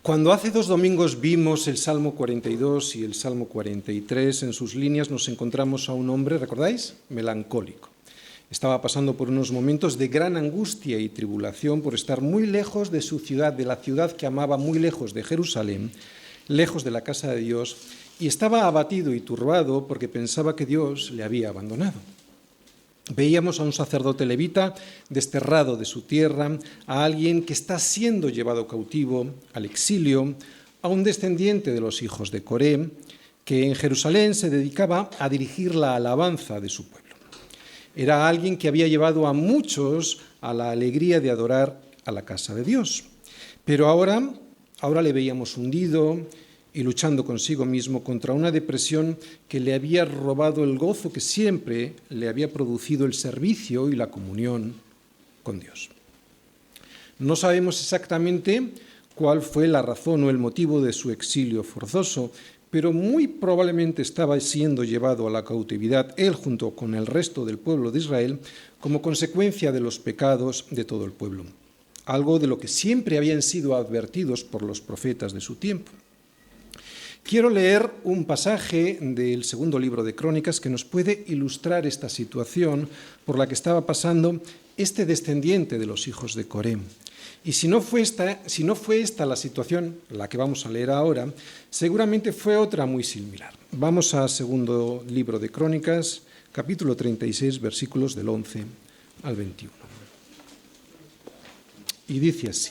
Cuando hace 2 domingos vimos el Salmo 42 y el Salmo 43, en sus líneas nos encontramos a un hombre, ¿recordáis? Melancólico. Estaba pasando por unos momentos de gran angustia y tribulación por estar muy lejos de su ciudad, de la ciudad que amaba, muy lejos de Jerusalén, lejos de la casa de Dios, y estaba abatido y turbado porque pensaba que Dios le había abandonado. Veíamos a un sacerdote levita desterrado de su tierra, a alguien que está siendo llevado cautivo al exilio, a un descendiente de los hijos de Coré, que en Jerusalén se dedicaba a dirigir la alabanza de su pueblo. Era alguien que había llevado a muchos a la alegría de adorar a la casa de Dios. Pero ahora le veíamos hundido y luchando consigo mismo contra una depresión que le había robado el gozo que siempre le había producido el servicio y la comunión con Dios. No sabemos exactamente cuál fue la razón o el motivo de su exilio forzoso, pero muy probablemente estaba siendo llevado a la cautividad él junto con el resto del pueblo de Israel como consecuencia de los pecados de todo el pueblo, algo de lo que siempre habían sido advertidos por los profetas de su tiempo. Quiero leer un pasaje del segundo libro de Crónicas que nos puede ilustrar esta situación por la que estaba pasando este descendiente de los hijos de Coré. Y si no fue esta la situación, la que vamos a leer ahora, seguramente fue otra muy similar. Vamos a segundo libro de Crónicas, capítulo 36, versículos del 11 al 21. Y dice así.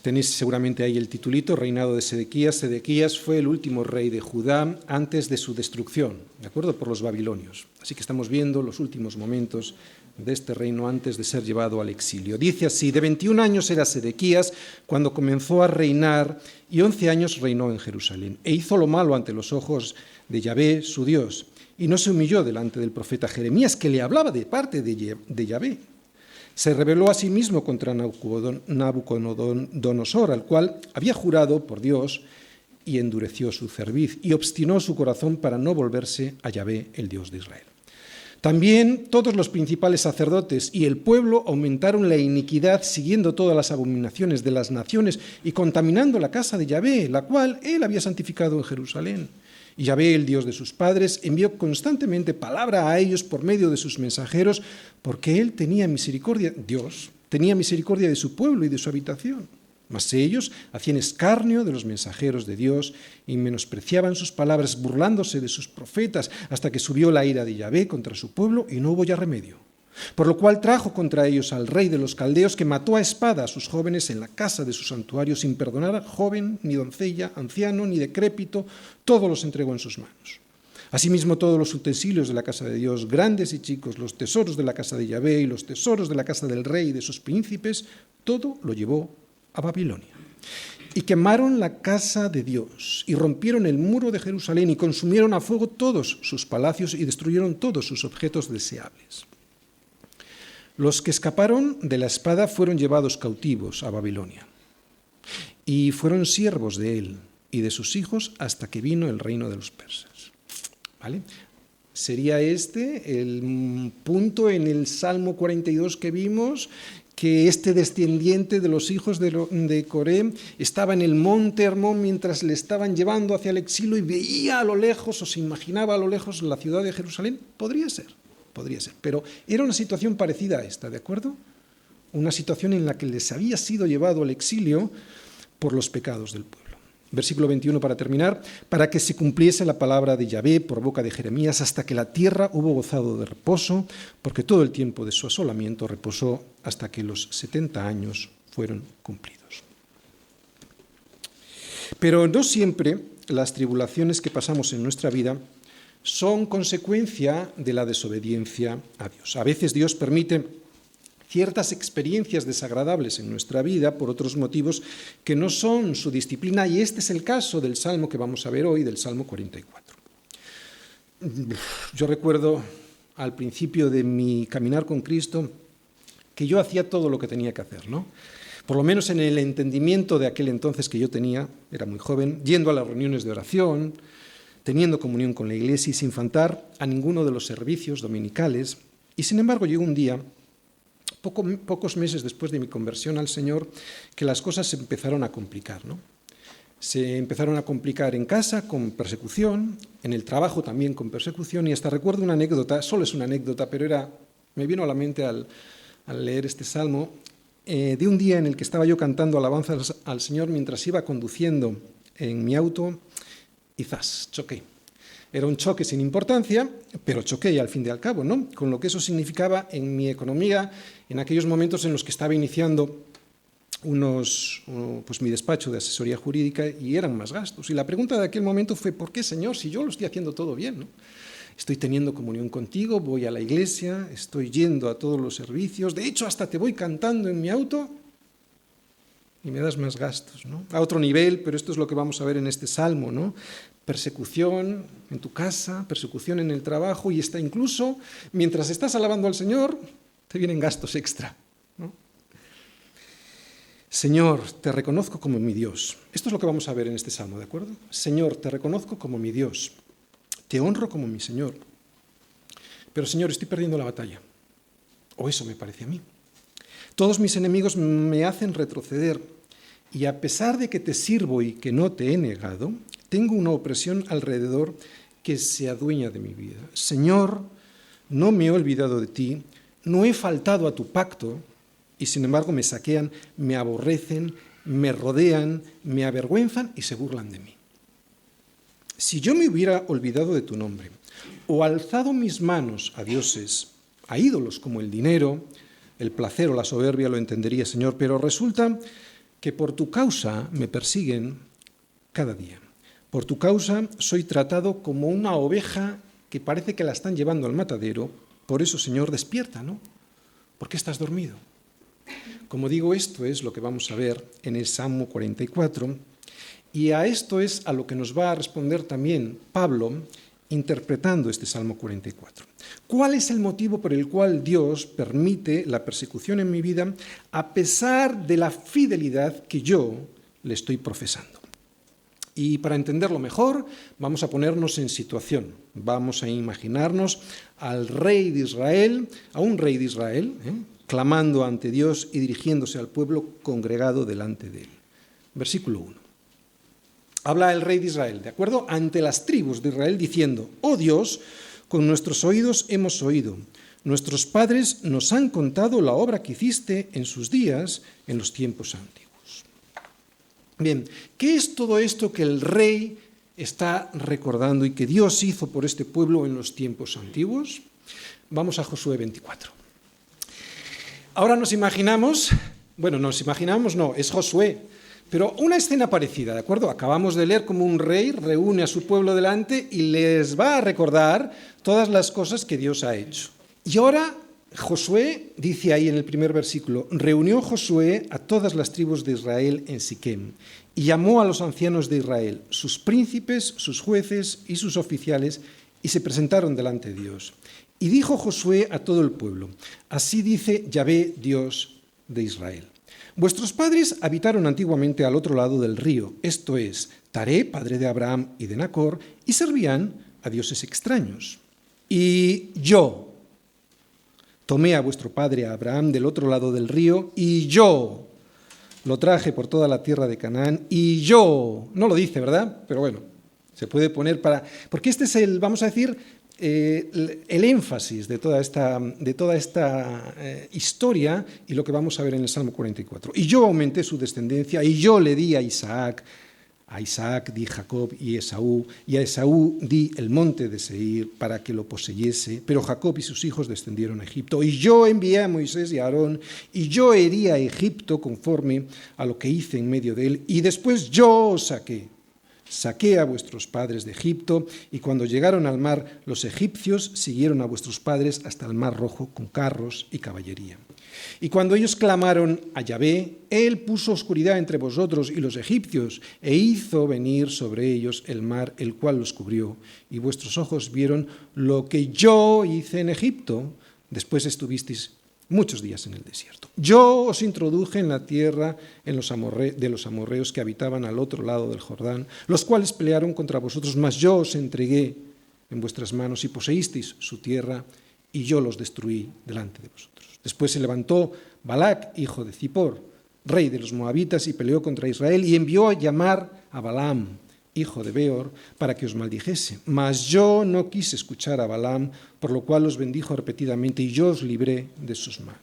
Tenéis seguramente ahí el titulito, Reinado de Sedequías. Sedequías fue el último rey de Judá antes de su destrucción, ¿de acuerdo? Por los babilonios. Así que estamos viendo los últimos momentos de este reino antes de ser llevado al exilio. Dice así, de 21 años era Sedequías cuando comenzó a reinar y 11 años reinó en Jerusalén. E hizo lo malo ante los ojos de Yahvé, su Dios, y no se humilló delante del profeta Jeremías, que le hablaba de parte de Yahvé. Se rebeló a sí mismo contra Nabucodonosor, al cual había jurado por Dios, y endureció su cerviz, y obstinó su corazón para no volverse a Yahvé, el Dios de Israel. También todos los principales sacerdotes y el pueblo aumentaron la iniquidad, siguiendo todas las abominaciones de las naciones y contaminando la casa de Yahvé, la cual él había santificado en Jerusalén. Y Yahvé, el Dios de sus padres, envió constantemente palabra a ellos por medio de sus mensajeros, porque él tenía misericordia, Dios tenía misericordia de su pueblo y de su habitación. Mas ellos hacían escarnio de los mensajeros de Dios y menospreciaban sus palabras, burlándose de sus profetas, hasta que subió la ira de Yahvé contra su pueblo y no hubo ya remedio. Por lo cual trajo contra ellos al rey de los caldeos, que mató a espada a sus jóvenes en la casa de su santuario, sin perdonar a joven, ni doncella, anciano, ni decrépito, todos los entregó en sus manos. Asimismo, todos los utensilios de la casa de Dios, grandes y chicos, los tesoros de la casa de Yahvé y los tesoros de la casa del rey y de sus príncipes, todo lo llevó a Babilonia. Y quemaron la casa de Dios, y rompieron el muro de Jerusalén, y consumieron a fuego todos sus palacios, y destruyeron todos sus objetos deseables. Los que escaparon de la espada fueron llevados cautivos a Babilonia, y fueron siervos de él y de sus hijos hasta que vino el reino de los persas. ¿Vale? Sería este el punto en el Salmo 42 que vimos, que este descendiente de los hijos de Coré estaba en el monte Hermón mientras le estaban llevando hacia el exilio y veía a lo lejos, o se imaginaba a lo lejos, la ciudad de Jerusalén. Podría ser, pero era una situación parecida a esta, ¿de acuerdo? Una situación en la que les había sido llevado al exilio por los pecados del pueblo. Versículo 21 para terminar, para que se cumpliese la palabra de Yahvé por boca de Jeremías, hasta que la tierra hubo gozado de reposo, porque todo el tiempo de su asolamiento reposó hasta que los 70 años fueron cumplidos. Pero no siempre las tribulaciones que pasamos en nuestra vida son consecuencia de la desobediencia a Dios. A veces Dios permite ciertas experiencias desagradables en nuestra vida por otros motivos que no son su disciplina, y este es el caso del Salmo que vamos a ver hoy, del Salmo 44. Yo recuerdo al principio de mi caminar con Cristo que yo hacía todo lo que tenía que hacer, ¿no? Por lo menos en el entendimiento de aquel entonces que yo tenía, era muy joven, yendo a las reuniones de oración, teniendo comunión con la iglesia y sin faltar a ninguno de los servicios dominicales. Y sin embargo llegó un día pocos meses después de mi conversión al Señor, que las cosas se empezaron a complicar, ¿no? Se empezaron a complicar en casa con persecución, en el trabajo también con persecución, y hasta recuerdo una anécdota, solo es una anécdota, pero me vino a la mente al leer este salmo, de un día en el que estaba yo cantando alabanzas al Señor mientras iba conduciendo en mi auto y ¡zas!, choqué. Era un choque sin importancia, pero choqué al fin y al cabo, ¿no? Con lo que eso significaba en mi economía, en aquellos momentos en los que estaba iniciando mi despacho de asesoría jurídica y eran más gastos. Y la pregunta de aquel momento fue, ¿por qué, Señor, si yo lo estoy haciendo todo bien, ¿no? Estoy teniendo comunión contigo, voy a la iglesia, estoy yendo a todos los servicios, de hecho hasta te voy cantando en mi auto y me das más gastos, ¿no? A otro nivel, pero esto es lo que vamos a ver en este salmo, ¿no? Persecución en tu casa, persecución en el trabajo y hasta incluso mientras estás alabando al Señor te vienen gastos extra, ¿no? Señor, te reconozco como mi Dios. Esto es lo que vamos a ver en este salmo, ¿de acuerdo? Señor, te reconozco como mi Dios. Te honro como mi Señor. Pero, Señor, estoy perdiendo la batalla. O eso me parece a mí. Todos mis enemigos me hacen retroceder y a pesar de que te sirvo y que no te he negado, tengo una opresión alrededor que se adueña de mi vida. Señor, no me he olvidado de ti, no he faltado a tu pacto y sin embargo me saquean, me aborrecen, me rodean, me avergüenzan y se burlan de mí. Si yo me hubiera olvidado de tu nombre o alzado mis manos a dioses, a ídolos como el dinero, el placer o la soberbia, lo entendería, Señor, pero resulta que por tu causa me persiguen cada día. Por tu causa soy tratado como una oveja que parece que la están llevando al matadero. Por eso, Señor, despierta, ¿no? ¿Por qué estás dormido? Como digo, esto es lo que vamos a ver en el Salmo 44, y a esto es a lo que nos va a responder también Pablo interpretando este Salmo 44. ¿Cuál es el motivo por el cual Dios permite la persecución en mi vida a pesar de la fidelidad que yo le estoy profesando? Y para entenderlo mejor, vamos a ponernos en situación. Vamos a imaginarnos al rey de Israel, a un rey de Israel, clamando ante Dios y dirigiéndose al pueblo congregado delante de él. Versículo 1. Habla el rey de Israel, ¿de acuerdo? Ante las tribus de Israel diciendo, oh Dios, con nuestros oídos hemos oído, nuestros padres nos han contado la obra que hiciste en sus días, en los tiempos antiguos. Bien, ¿qué es todo esto que el rey está recordando y que Dios hizo por este pueblo en los tiempos antiguos? Vamos a Josué 24. Ahora nos imaginamos, es Josué, pero una escena parecida, ¿de acuerdo? Acabamos de leer cómo un rey reúne a su pueblo delante y les va a recordar todas las cosas que Dios ha hecho. Y ahora Josué dice ahí en el primer versículo, reunió Josué a todas las tribus de Israel en Siquem y llamó a los ancianos de Israel, sus príncipes, sus jueces y sus oficiales, y se presentaron delante de Dios. Y dijo Josué a todo el pueblo, así dice Yahvé, Dios de Israel. Vuestros padres habitaron antiguamente al otro lado del río, esto es, Taré, padre de Abraham y de Nacor, y servían a dioses extraños. Y yo tomé a vuestro padre Abraham del otro lado del río, y yo lo traje por toda la tierra de Canaán, y yo, no lo dice, ¿verdad? Pero bueno, se puede poner porque este es el énfasis de toda esta historia y lo que vamos a ver en el Salmo 44. Y yo aumenté su descendencia, y yo le di a Isaac di Jacob y a Esaú di el monte de Seir para que lo poseyese, pero Jacob y sus hijos descendieron a Egipto. Y yo envié a Moisés y a Aarón, y yo herí a Egipto conforme a lo que hice en medio de él, y después yo os saqué a vuestros padres de Egipto, y cuando llegaron al mar, los egipcios siguieron a vuestros padres hasta el mar Rojo con carros y caballería. Y cuando ellos clamaron a Yahvé, él puso oscuridad entre vosotros y los egipcios, e hizo venir sobre ellos el mar, el cual los cubrió, y vuestros ojos vieron lo que yo hice en Egipto. Después estuvisteis muchos días en el desierto. Yo os introduje en la tierra de los amorreos que habitaban al otro lado del Jordán, los cuales pelearon contra vosotros, mas yo os entregué en vuestras manos y poseísteis su tierra y yo los destruí delante de vosotros. Después se levantó Balac, hijo de Zippor, rey de los moabitas, y peleó contra Israel, y envió a llamar a Balaam, hijo de Beor, para que os maldijese. Mas yo no quise escuchar a Balaam, por lo cual os bendijo repetidamente, y yo os libré de sus manos.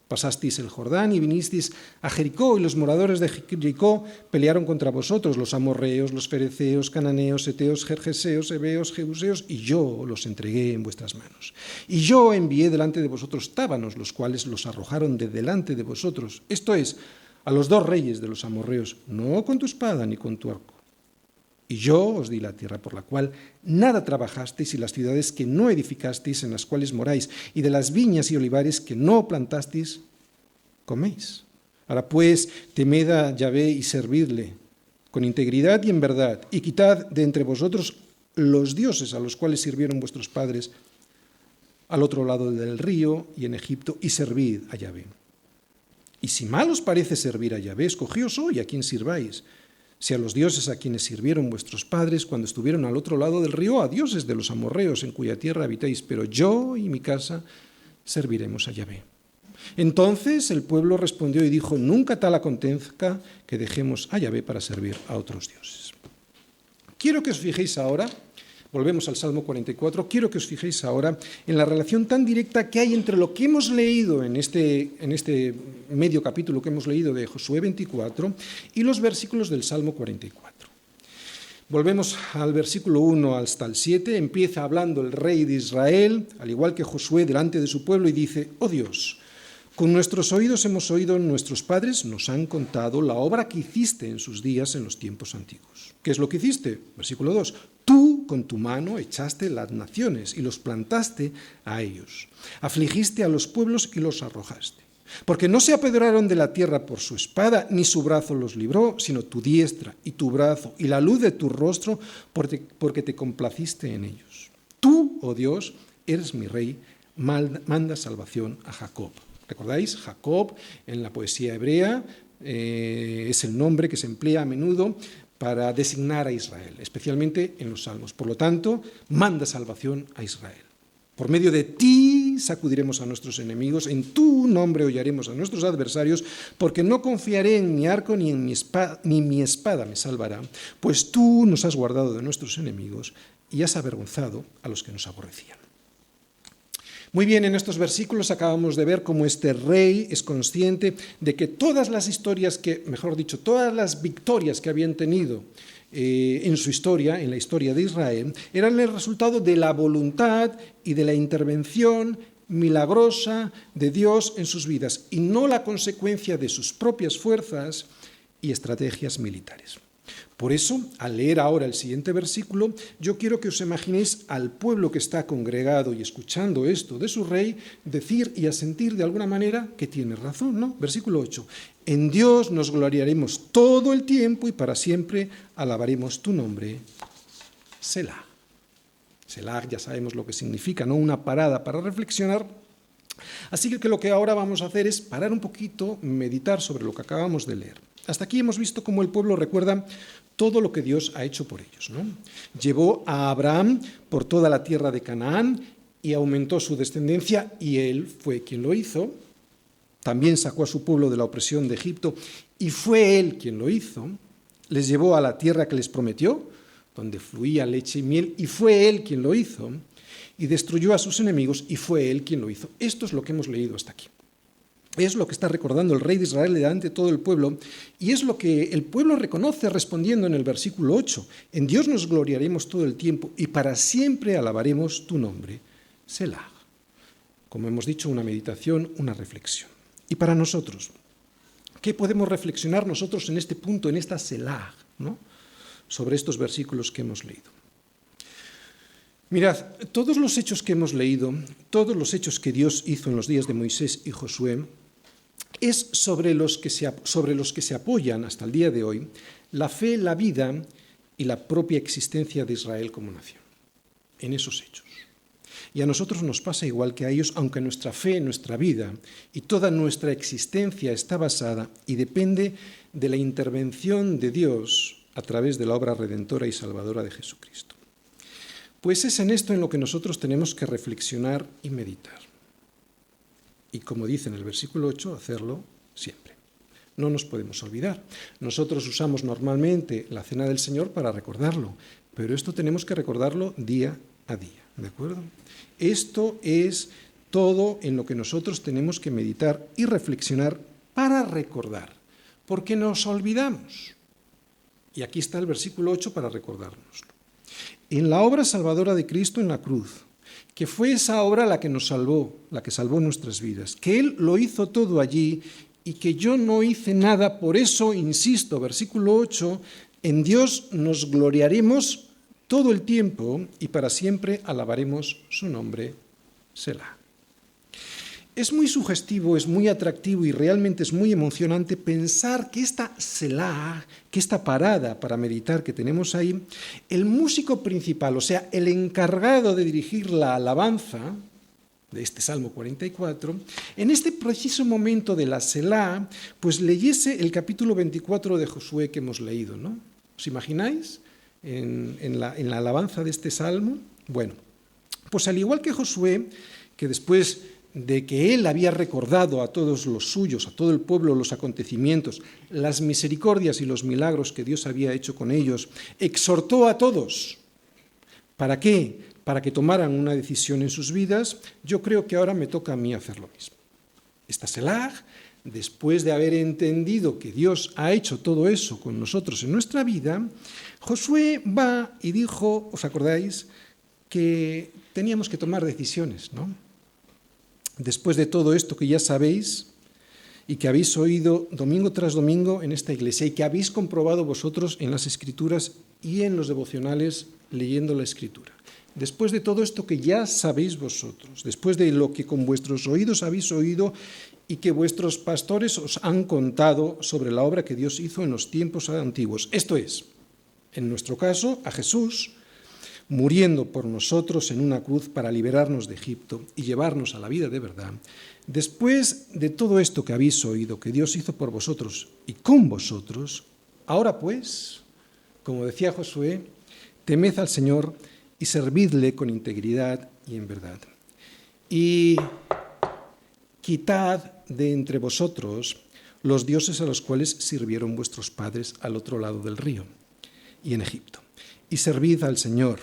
Pasasteis el Jordán y vinisteis a Jericó, y los moradores de Jericó pelearon contra vosotros, los amorreos, los fereceos, cananeos, heteos, gergeseos, heveos, jebuseos, y yo los entregué en vuestras manos. Y yo envié delante de vosotros tábanos, los cuales los arrojaron de delante de vosotros, esto es, a los 2 reyes de los amorreos, no con tu espada ni con tu arco. Y yo os di la tierra por la cual nada trabajasteis, y las ciudades que no edificasteis, en las cuales moráis, y de las viñas y olivares que no plantasteis, coméis. Ahora pues, temed a Yahvé y servidle con integridad y en verdad, y quitad de entre vosotros los dioses a los cuales sirvieron vuestros padres al otro lado del río y en Egipto, y servid a Yahvé. Y si mal os parece servir a Yahvé, escogíos hoy a quien sirváis, si a los dioses a quienes sirvieron vuestros padres cuando estuvieron al otro lado del río, a dioses de los amorreos en cuya tierra habitáis, pero yo y mi casa serviremos a Yahvé. Entonces el pueblo respondió y dijo, nunca tal acontezca que dejemos a Yahvé para servir a otros dioses. Quiero que os fijéis ahora, volvemos al Salmo 44, quiero que os fijéis ahora en la relación tan directa que hay entre lo que hemos leído en este medio capítulo que hemos leído de Josué 24 y los versículos del Salmo 44. Volvemos al versículo 1 hasta el 7, empieza hablando el rey de Israel, al igual que Josué, delante de su pueblo, y dice, oh Dios, con nuestros oídos hemos oído, nuestros padres nos han contado la obra que hiciste en sus días en los tiempos antiguos. ¿Qué es lo que hiciste? Versículo 2. Tú con tu mano echaste las naciones y los plantaste a ellos. Afligiste a los pueblos y los arrojaste. Porque no se apoderaron de la tierra por su espada, ni su brazo los libró, sino tu diestra y tu brazo y la luz de tu rostro, porque te complaciste en ellos. Tú, oh Dios, eres mi rey, manda salvación a Jacob. ¿Recordáis? Jacob, en la poesía hebrea, es el nombre que se emplea a menudo para designar a Israel, especialmente en los Salmos. Por lo tanto, manda salvación a Israel. Por medio de ti sacudiremos a nuestros enemigos, en tu nombre hollaremos a nuestros adversarios, porque no confiaré en mi arco ni mi espada me salvará, pues tú nos has guardado de nuestros enemigos y has avergonzado a los que nos aborrecían. Muy bien, en estos versículos acabamos de ver cómo este rey es consciente de que todas las historias todas las victorias que habían tenido en su historia, en la historia de Israel, eran el resultado de la voluntad y de la intervención milagrosa de Dios en sus vidas, y no la consecuencia de sus propias fuerzas y estrategias militares. Por eso, al leer ahora el siguiente versículo, yo quiero que os imaginéis al pueblo que está congregado y escuchando esto de su rey, decir y asentir de alguna manera que tiene razón, ¿no? Versículo 8. En Dios nos gloriaremos todo el tiempo y para siempre alabaremos tu nombre, Selah. Selah ya sabemos lo que significa, ¿no? Una parada para reflexionar. Así que lo que ahora vamos a hacer es parar un poquito, meditar sobre lo que acabamos de leer. Hasta aquí hemos visto cómo el pueblo recuerda todo lo que Dios ha hecho por ellos, ¿no? Llevó a Abraham por toda la tierra de Canaán y aumentó su descendencia, y él fue quien lo hizo. También sacó a su pueblo de la opresión de Egipto, y fue él quien lo hizo. Les llevó a la tierra que les prometió, donde fluía leche y miel, y fue él quien lo hizo. Y destruyó a sus enemigos, y fue él quien lo hizo. Esto es lo que hemos leído hasta aquí. Es lo que está recordando el rey de Israel delante de todo el pueblo, y es lo que el pueblo reconoce respondiendo en el versículo 8. En Dios nos gloriaremos todo el tiempo y para siempre alabaremos tu nombre, Selah. Como hemos dicho, una meditación, una reflexión. Y para nosotros, ¿qué podemos reflexionar nosotros en este punto, en esta Selah, ¿no? Sobre estos versículos que hemos leído? Mirad, todos los hechos que hemos leído, todos los hechos que Dios hizo en los días de Moisés y Josué, es sobre los que se apoyan hasta el día de hoy la fe, la vida y la propia existencia de Israel como nación, en esos hechos. Y a nosotros nos pasa igual que a ellos, aunque nuestra fe, nuestra vida y toda nuestra existencia está basada y depende de la intervención de Dios a través de la obra redentora y salvadora de Jesucristo. Pues es en esto en lo que nosotros tenemos que reflexionar y meditar. Y como dice en el versículo 8, hacerlo siempre. No nos podemos olvidar. Nosotros usamos normalmente la cena del Señor para recordarlo, pero esto tenemos que recordarlo día a día, ¿de acuerdo? Esto es todo en lo que nosotros tenemos que meditar y reflexionar para recordar, porque nos olvidamos. Y aquí está el versículo 8 para recordárnoslo. En la obra salvadora de Cristo en la cruz, que fue esa obra la que nos salvó, la que salvó nuestras vidas, que Él lo hizo todo allí y que yo no hice nada, por eso, insisto, versículo 8, en Dios nos gloriaremos todo el tiempo y para siempre alabaremos su nombre, Selah. Es muy sugestivo, es muy atractivo y realmente es muy emocionante pensar que esta Selah, que esta parada para meditar que tenemos ahí, el músico principal, o sea, el encargado de dirigir la alabanza de este Salmo 44, en este preciso momento de la Selah, pues leyese el capítulo 24 de Josué que hemos leído, ¿no? ¿Os imagináis en la alabanza de este Salmo? Bueno, pues al igual que Josué, que después de que él había recordado a todos los suyos, a todo el pueblo, los acontecimientos, las misericordias y los milagros que Dios había hecho con ellos, exhortó a todos. ¿Para qué? Para que tomaran una decisión en sus vidas. Yo creo que ahora me toca a mí hacer lo mismo. Esta Selah, después de haber entendido que Dios ha hecho todo eso con nosotros en nuestra vida, Josué va y dijo, ¿os acordáis?, que teníamos que tomar decisiones, ¿no? Después de todo esto que ya sabéis y que habéis oído domingo tras domingo en esta iglesia y que habéis comprobado vosotros en las Escrituras y en los devocionales leyendo la Escritura. Después de todo esto que ya sabéis vosotros, después de lo que con vuestros oídos habéis oído y que vuestros pastores os han contado sobre la obra que Dios hizo en los tiempos antiguos, esto es, en nuestro caso, a Jesús, muriendo por nosotros en una cruz para liberarnos de Egipto y llevarnos a la vida de verdad, después de todo esto que habéis oído, que Dios hizo por vosotros y con vosotros, ahora pues, como decía Josué, temed al Señor y servidle con integridad y en verdad. Y quitad de entre vosotros los dioses a los cuales sirvieron vuestros padres al otro lado del río y en Egipto. Y servid al Señor.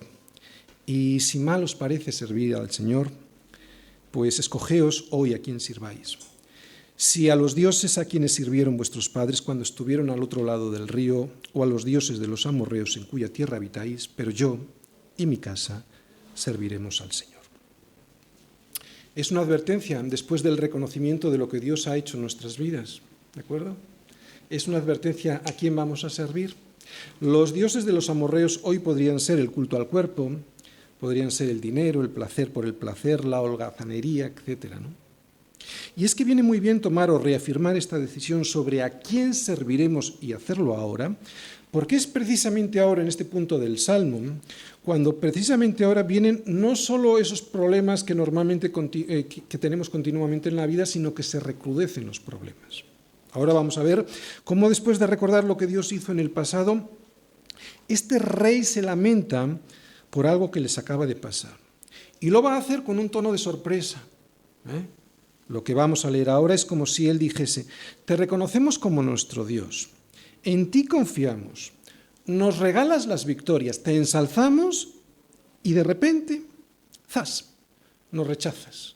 Y si mal os parece servir al Señor, pues escogeos hoy a quién sirváis. Si a los dioses a quienes sirvieron vuestros padres cuando estuvieron al otro lado del río, o a los dioses de los amorreos en cuya tierra habitáis, pero yo y mi casa serviremos al Señor. Es una advertencia después del reconocimiento de lo que Dios ha hecho en nuestras vidas, ¿de acuerdo? Es una advertencia a quién vamos a servir. Los dioses de los amorreos hoy podrían ser el culto al cuerpo, podrían ser el dinero, el placer por el placer, la holgazanería, etc., ¿no? Y es que viene muy bien tomar o reafirmar esta decisión sobre a quién serviremos y hacerlo ahora, porque es precisamente ahora, en este punto del Salmo, cuando precisamente ahora vienen no solo esos problemas que normalmente que tenemos continuamente en la vida, sino que se recrudecen los problemas. Ahora vamos a ver cómo después de recordar lo que Dios hizo en el pasado, este rey se lamenta por algo que les acaba de pasar. Y lo va a hacer con un tono de sorpresa. Lo que vamos a leer ahora es como si él dijese, te reconocemos como nuestro Dios, en ti confiamos, nos regalas las victorias, te ensalzamos y de repente, ¡zas!, nos rechazas,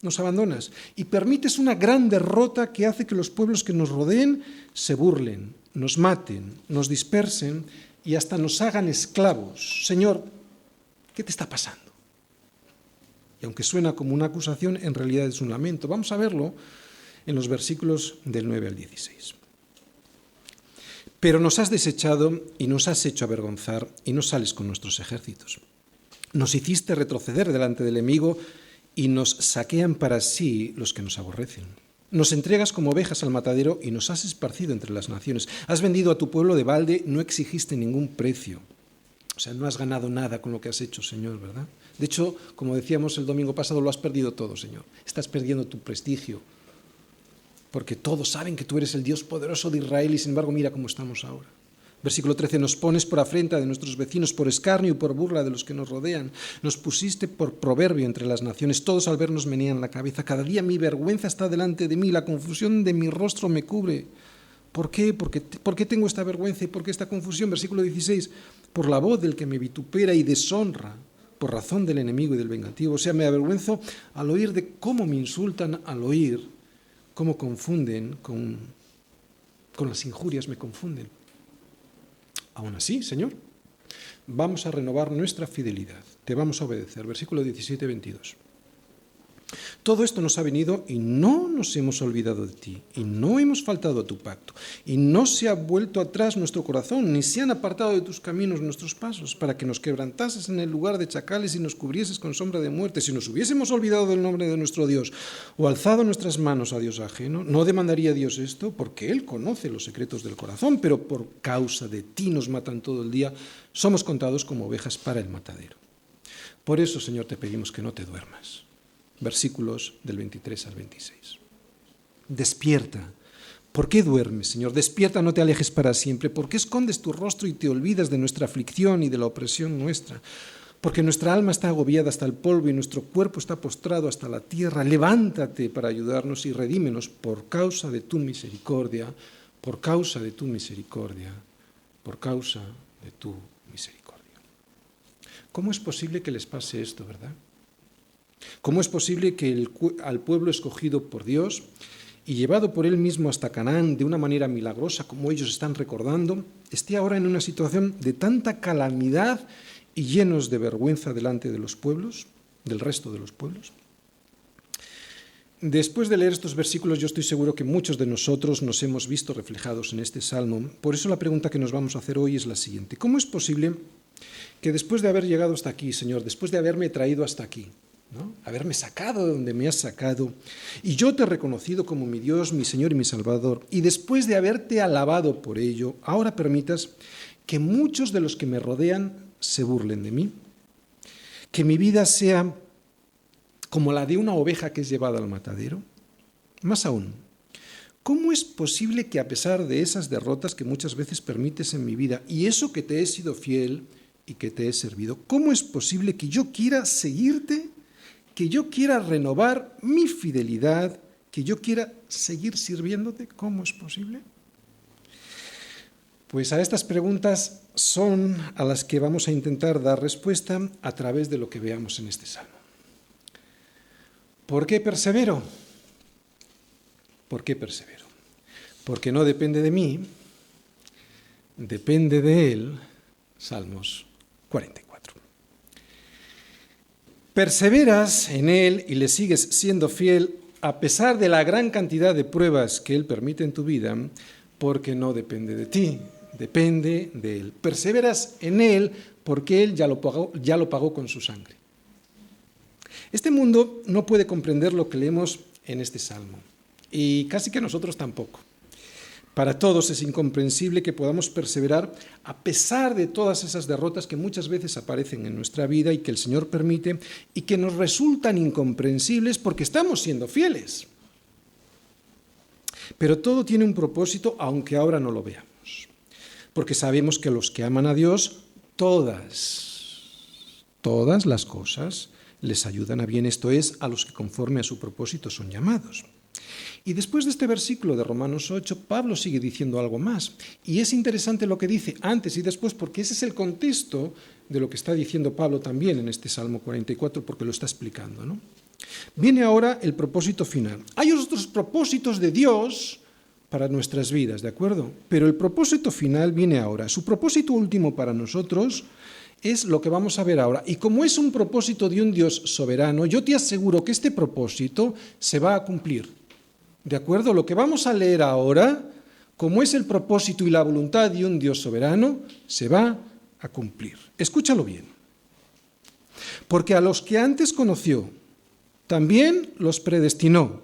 nos abandonas y permites una gran derrota que hace que los pueblos que nos rodeen se burlen, nos maten, nos dispersen y hasta nos hagan esclavos. Señor, ¿qué te está pasando? Y aunque suena como una acusación, en realidad es un lamento. Vamos a verlo en los versículos del 9 al 16. Pero nos has desechado y nos has hecho avergonzar y no sales con nuestros ejércitos. Nos hiciste retroceder delante del enemigo y nos saquean para sí los que nos aborrecen. Nos entregas como ovejas al matadero y nos has esparcido entre las naciones. Has vendido a tu pueblo de balde, no exigiste ningún precio. O sea, no has ganado nada con lo que has hecho, Señor, ¿verdad? De hecho, como decíamos el domingo pasado, lo has perdido todo, Señor. Estás perdiendo tu prestigio, porque todos saben que tú eres el Dios poderoso de Israel y sin embargo mira cómo estamos ahora. Versículo 13, nos pones por afrenta de nuestros vecinos, por escarnio y por burla de los que nos rodean. Nos pusiste por proverbio entre las naciones, todos al vernos menean la cabeza. Cada día mi vergüenza está delante de mí, la confusión de mi rostro me cubre. ¿Por qué? ¿Por qué tengo esta vergüenza y por qué esta confusión? Versículo 16, por la voz del que me vitupera y deshonra, por razón del enemigo y del vengativo. O sea, me avergüenzo al oír de cómo me insultan, al oír cómo confunden con las injurias, me confunden. Aún así, Señor, vamos a renovar nuestra fidelidad, te vamos a obedecer. Versículo 17-22. Todo esto nos ha venido y no nos hemos olvidado de ti, y no hemos faltado a tu pacto, y no se ha vuelto atrás nuestro corazón, ni se han apartado de tus caminos nuestros pasos, para que nos quebrantases en el lugar de chacales y nos cubrieses con sombra de muerte. Si nos hubiésemos olvidado del nombre de nuestro Dios, o alzado nuestras manos a Dios ajeno, ¿no demandaría Dios esto? Porque Él conoce los secretos del corazón, pero por causa de ti nos matan todo el día, somos contados como ovejas para el matadero. Por eso, Señor, te pedimos que no te duermas. Versículos del 23 al 26. Despierta. ¿Por qué duermes, Señor? Despierta, no te alejes para siempre. ¿Por qué escondes tu rostro y te olvidas de nuestra aflicción y de la opresión nuestra? Porque nuestra alma está agobiada hasta el polvo y nuestro cuerpo está postrado hasta la tierra. Levántate para ayudarnos y redímenos por causa de tu misericordia, por causa de tu misericordia, por causa de tu misericordia. ¿Cómo es posible que les pase esto, verdad? ¿Cómo es posible que al pueblo escogido por Dios y llevado por Él mismo hasta Canaán de una manera milagrosa, como ellos están recordando, esté ahora en una situación de tanta calamidad y llenos de vergüenza delante de los pueblos, del resto de los pueblos? Después de leer estos versículos, yo estoy seguro que muchos de nosotros nos hemos visto reflejados en este salmo. Por eso la pregunta que nos vamos a hacer hoy es la siguiente. ¿Cómo es posible que después de haber llegado hasta aquí, Señor, después de haberme traído hasta aquí, ¿no? Haberme sacado de donde me has sacado, y yo te he reconocido como mi Dios, mi Señor y mi Salvador, y después de haberte alabado por ello, ahora permitas que muchos de los que me rodean se burlen de mí? Que mi vida sea como la de una oveja que es llevada al matadero. Más aún, ¿cómo es posible que a pesar de esas derrotas que muchas veces permites en mi vida, y eso que te he sido fiel y que te he servido, cómo es posible que yo quiera seguirte, que yo quiera renovar mi fidelidad, que yo quiera seguir sirviéndote? ¿Cómo es posible? Pues a estas preguntas son a las que vamos a intentar dar respuesta a través de lo que veamos en este salmo. ¿Por qué persevero? ¿Por qué persevero? Porque no depende de mí, depende de Él. Salmos 44. Perseveras en Él y le sigues siendo fiel a pesar de la gran cantidad de pruebas que Él permite en tu vida, porque no depende de ti, depende de Él. Perseveras en Él porque Él ya lo pagó con su sangre. Este mundo no puede comprender lo que leemos en este salmo, y casi que nosotros tampoco. Para todos es incomprensible que podamos perseverar a pesar de todas esas derrotas que muchas veces aparecen en nuestra vida y que el Señor permite y que nos resultan incomprensibles porque estamos siendo fieles. Pero todo tiene un propósito, aunque ahora no lo veamos. Porque sabemos que los que aman a Dios, todas las cosas les ayudan a bien, esto es, a los que conforme a su propósito son llamados. Y después de este versículo de Romanos 8, Pablo sigue diciendo algo más. Y es interesante lo que dice antes y después, porque ese es el contexto de lo que está diciendo Pablo también en este Salmo 44, porque lo está explicando, ¿no? Viene ahora el propósito final. Hay otros propósitos de Dios para nuestras vidas, ¿de acuerdo? Pero el propósito final viene ahora. Su propósito último para nosotros es lo que vamos a ver ahora. Y como es un propósito de un Dios soberano, yo te aseguro que este propósito se va a cumplir. ¿De acuerdo? Lo que vamos a leer ahora, como es el propósito y la voluntad de un Dios soberano, se va a cumplir. Escúchalo bien. Porque a los que antes conoció, también los predestinó,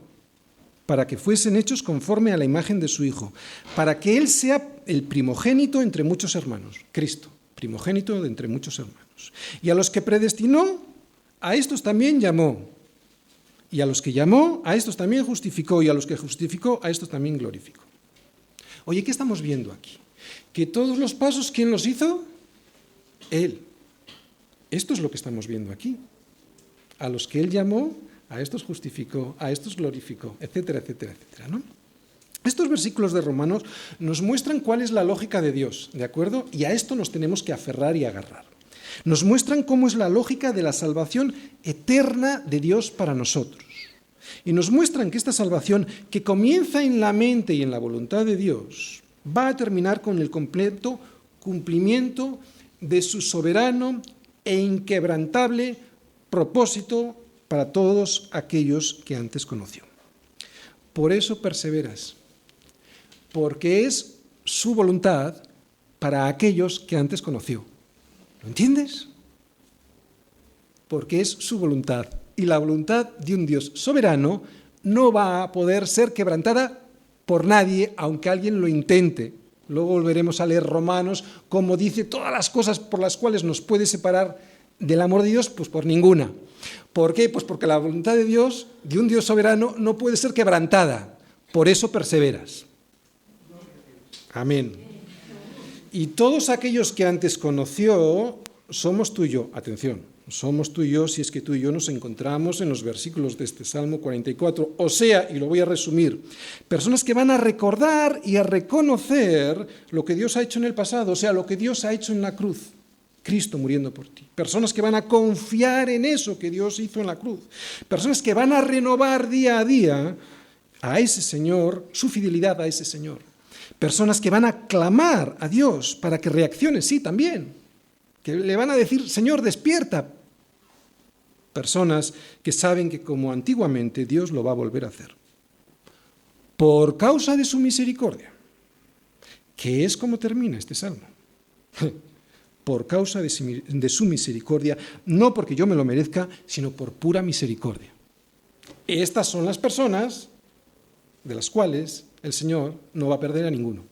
para que fuesen hechos conforme a la imagen de su Hijo, para que Él sea el primogénito entre muchos hermanos. Cristo, primogénito de entre muchos hermanos. Y a los que predestinó, a estos también llamó. Y a los que llamó, a estos también justificó, y a los que justificó, a estos también glorificó. Oye, ¿qué estamos viendo aquí? Que todos los pasos, ¿quién los hizo? Él. Esto es lo que estamos viendo aquí. A los que Él llamó, a estos justificó, a estos glorificó, etcétera, etcétera, etcétera, ¿no? Estos versículos de Romanos nos muestran cuál es la lógica de Dios, ¿de acuerdo? Y a esto nos tenemos que aferrar y agarrar. Nos muestran cómo es la lógica de la salvación eterna de Dios para nosotros. Y nos muestran que esta salvación, que comienza en la mente y en la voluntad de Dios, va a terminar con el completo cumplimiento de su soberano e inquebrantable propósito para todos aquellos que antes conoció. Por eso perseveras, porque es su voluntad para aquellos que antes conoció. ¿Lo entiendes? Porque es su voluntad. Y la voluntad de un Dios soberano no va a poder ser quebrantada por nadie, aunque alguien lo intente. Luego volveremos a leer Romanos, como dice todas las cosas por las cuales nos puede separar del amor de Dios, pues por ninguna. ¿Por qué? Pues porque la voluntad de Dios, de un Dios soberano, no puede ser quebrantada. Por eso perseveras. Amén. Y todos aquellos que antes conoció, somos tú y yo. Atención, somos tú y yo si es que tú y yo nos encontramos en los versículos de este Salmo 44. O sea, y lo voy a resumir, personas que van a recordar y a reconocer lo que Dios ha hecho en el pasado, o sea, lo que Dios ha hecho en la cruz. Cristo muriendo por ti. Personas que van a confiar en eso que Dios hizo en la cruz. Personas que van a renovar día a día a ese Señor, su fidelidad a ese Señor. Personas que van a clamar a Dios para que reaccione, sí, también. Que le van a decir, Señor, despierta. Personas que saben que como antiguamente Dios lo va a volver a hacer. Por causa de su misericordia. Que es como termina este salmo. Por causa de su misericordia, no porque yo me lo merezca, sino por pura misericordia. Estas son las personas de las cuales el Señor no va a perder a ninguno.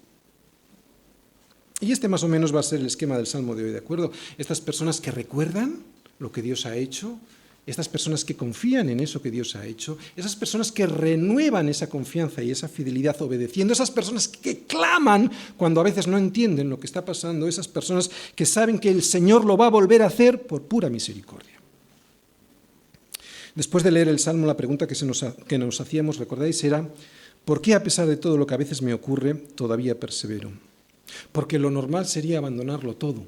Y este más o menos va a ser el esquema del Salmo de hoy, ¿de acuerdo? Estas personas que recuerdan lo que Dios ha hecho, estas personas que confían en eso que Dios ha hecho, esas personas que renuevan esa confianza y esa fidelidad obedeciendo, esas personas que claman cuando a veces no entienden lo que está pasando, esas personas que saben que el Señor lo va a volver a hacer por pura misericordia. Después de leer el Salmo, la pregunta que nos hacíamos, recordáis, era ¿por qué a pesar de todo lo que a veces me ocurre, todavía persevero? Porque lo normal sería abandonarlo todo,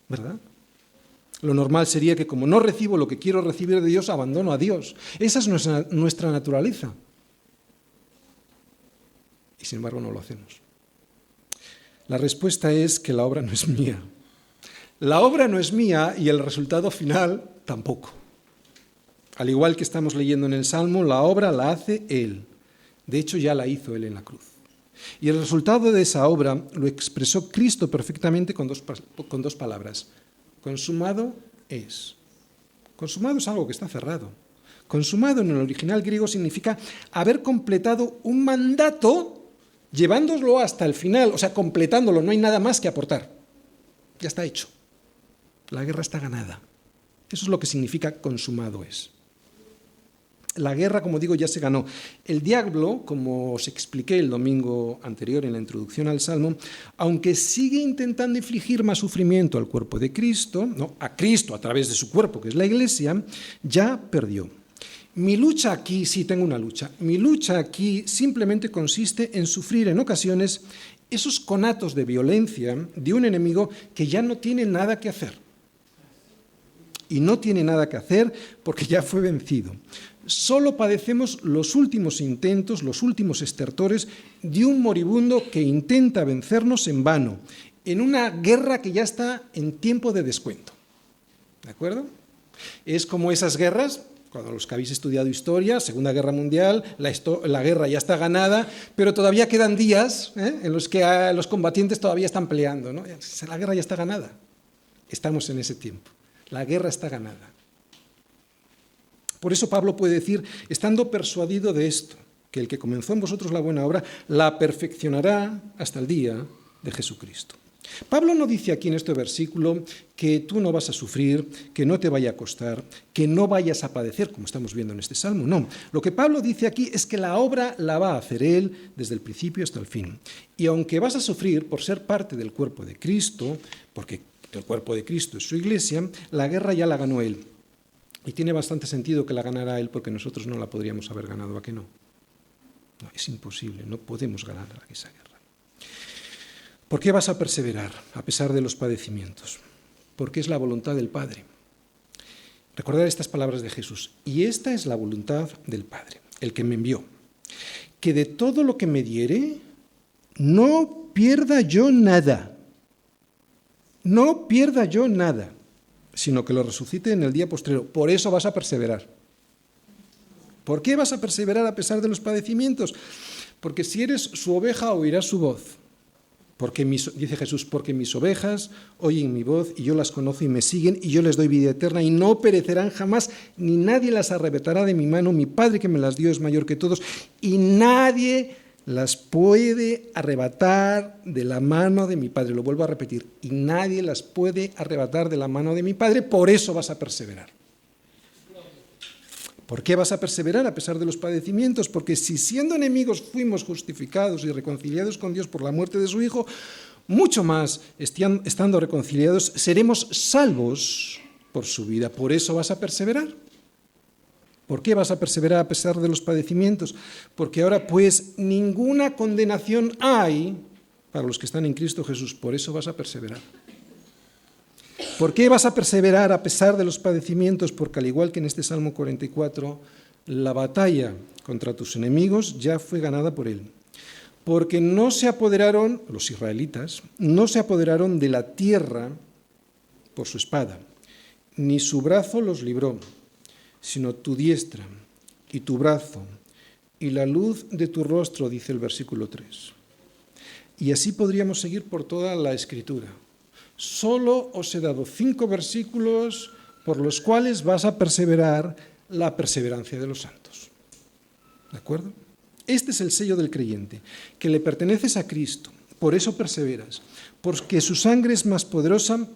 ¿verdad? Lo normal sería que como no recibo lo que quiero recibir de Dios, abandono a Dios. Esa es nuestra naturaleza. Y sin embargo no lo hacemos. La respuesta es que la obra no es mía. La obra no es mía y el resultado final tampoco. Al igual que estamos leyendo en el Salmo, la obra la hace Él. De hecho, ya la hizo Él en la cruz. Y el resultado de esa obra lo expresó Cristo perfectamente con dos palabras. Consumado es. Consumado es algo que está cerrado. Consumado en el original griego significa haber completado un mandato llevándolo hasta el final, o sea, completándolo, no hay nada más que aportar. Ya está hecho. La guerra está ganada. Eso es lo que significa consumado es. La guerra, como digo, ya se ganó. El diablo, como os expliqué el domingo anterior en la introducción al Salmo, aunque sigue intentando infligir más sufrimiento al cuerpo de Cristo, no, a Cristo a través de su cuerpo, que es la Iglesia, ya perdió. Mi lucha aquí, sí tengo una lucha, mi lucha aquí simplemente consiste en sufrir en ocasiones esos conatos de violencia de un enemigo que ya no tiene nada que hacer. Y no tiene nada que hacer porque ya fue vencido. Solo padecemos los últimos intentos, los últimos estertores de un moribundo que intenta vencernos en vano, en una guerra que ya está en tiempo de descuento. ¿De acuerdo? Es como esas guerras, cuando los que habéis estudiado historia, Segunda Guerra Mundial, la guerra ya está ganada, pero todavía quedan días en los que los combatientes todavía están peleando, ¿no? La guerra ya está ganada. Estamos en ese tiempo. La guerra está ganada. Por eso Pablo puede decir, estando persuadido de esto, que el que comenzó en vosotros la buena obra, la perfeccionará hasta el día de Jesucristo. Pablo no dice aquí en este versículo que tú no vas a sufrir, que no te vaya a costar, que no vayas a padecer, como estamos viendo en este salmo. No, lo que Pablo dice aquí es que la obra la va a hacer él desde el principio hasta el fin. Y aunque vas a sufrir por ser parte del cuerpo de Cristo, porque el cuerpo de Cristo es su iglesia, la guerra ya la ganó él. Y tiene bastante sentido que la ganara él porque nosotros no la podríamos haber ganado, ¿a qué no? No, es imposible, no podemos ganar esa guerra. ¿Por qué vas a perseverar a pesar de los padecimientos? Porque es la voluntad del Padre. Recordad estas palabras de Jesús. Y esta es la voluntad del Padre, el que me envió. Que de todo lo que me diere, no pierda yo nada. No pierda yo nada, sino que lo resucite en el día postrero. Por eso vas a perseverar. ¿Por qué vas a perseverar a pesar de los padecimientos? Porque si eres su oveja, oirás su voz. Porque dice Jesús, porque mis ovejas oyen mi voz y yo las conozco y me siguen y yo les doy vida eterna y no perecerán jamás, ni nadie las arrebatará de mi mano. Mi Padre que me las dio es mayor que todos y nadie las puede arrebatar de la mano de mi Padre. Lo vuelvo a repetir, y nadie las puede arrebatar de la mano de mi Padre. Por eso vas a perseverar. ¿Por qué vas a perseverar a pesar de los padecimientos? Porque si siendo enemigos fuimos justificados y reconciliados con Dios por la muerte de su Hijo, mucho más, estando reconciliados, seremos salvos por su vida. Por eso vas a perseverar. ¿Por qué vas a perseverar a pesar de los padecimientos? Porque ahora pues ninguna condenación hay para los que están en Cristo Jesús. Por eso vas a perseverar. ¿Por qué vas a perseverar a pesar de los padecimientos? Porque al igual que en este Salmo 44, la batalla contra tus enemigos ya fue ganada por él. Porque no se apoderaron, los israelitas, no se apoderaron de la tierra por su espada, ni su brazo los libró, sino tu diestra y tu brazo y la luz de tu rostro, dice el versículo 3. Y así podríamos seguir por toda la Escritura. Solo os he dado 5 versículos por los cuales vas a perseverar la perseverancia de los santos. ¿De acuerdo? Este es el sello del creyente, que le perteneces a Cristo, por eso perseveras, porque su sangre es más poderosa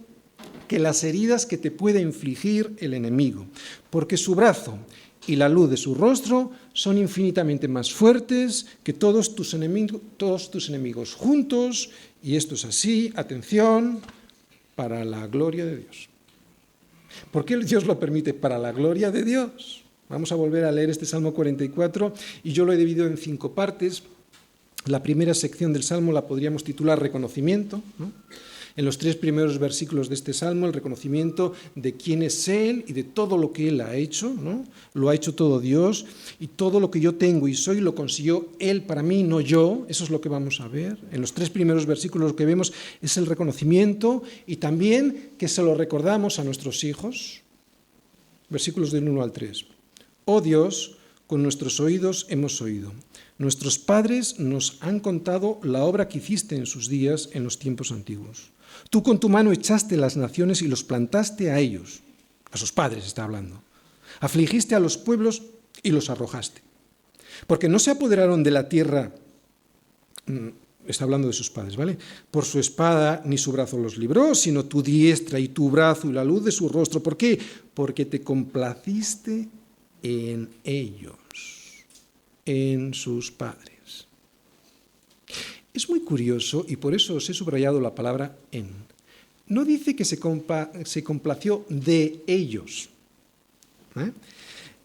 que las heridas que te puede infligir el enemigo, porque su brazo y la luz de su rostro son infinitamente más fuertes que todos tus enemigos juntos, y esto es así, atención, para la gloria de Dios. ¿Por qué Dios lo permite? Para la gloria de Dios. Vamos a volver a leer este Salmo 44 y yo lo he dividido en 5 partes. La primera sección del Salmo la podríamos titular reconocimiento, ¿no? En los 3 primeros versículos de este Salmo, el reconocimiento de quién es Él y de todo lo que Él ha hecho, ¿no? Lo ha hecho todo Dios, y todo lo que yo tengo y soy lo consiguió Él para mí, no yo. Eso es lo que vamos a ver. En los 3 primeros versículos lo que vemos es el reconocimiento y también que se lo recordamos a nuestros hijos. Versículos del 1 al 3. Oh Dios, con nuestros oídos hemos oído. Nuestros padres nos han contado la obra que hiciste en sus días en los tiempos antiguos. Tú con tu mano echaste las naciones y los plantaste a ellos, a sus padres está hablando. Afligiste a los pueblos y los arrojaste. Porque no se apoderaron de la tierra, está hablando de sus padres, ¿vale? Por su espada ni su brazo los libró, sino tu diestra y tu brazo y la luz de su rostro. ¿Por qué? Porque te complaciste en ellos, en sus padres. Es muy curioso, y por eso os he subrayado la palabra en. No dice que se complació de ellos,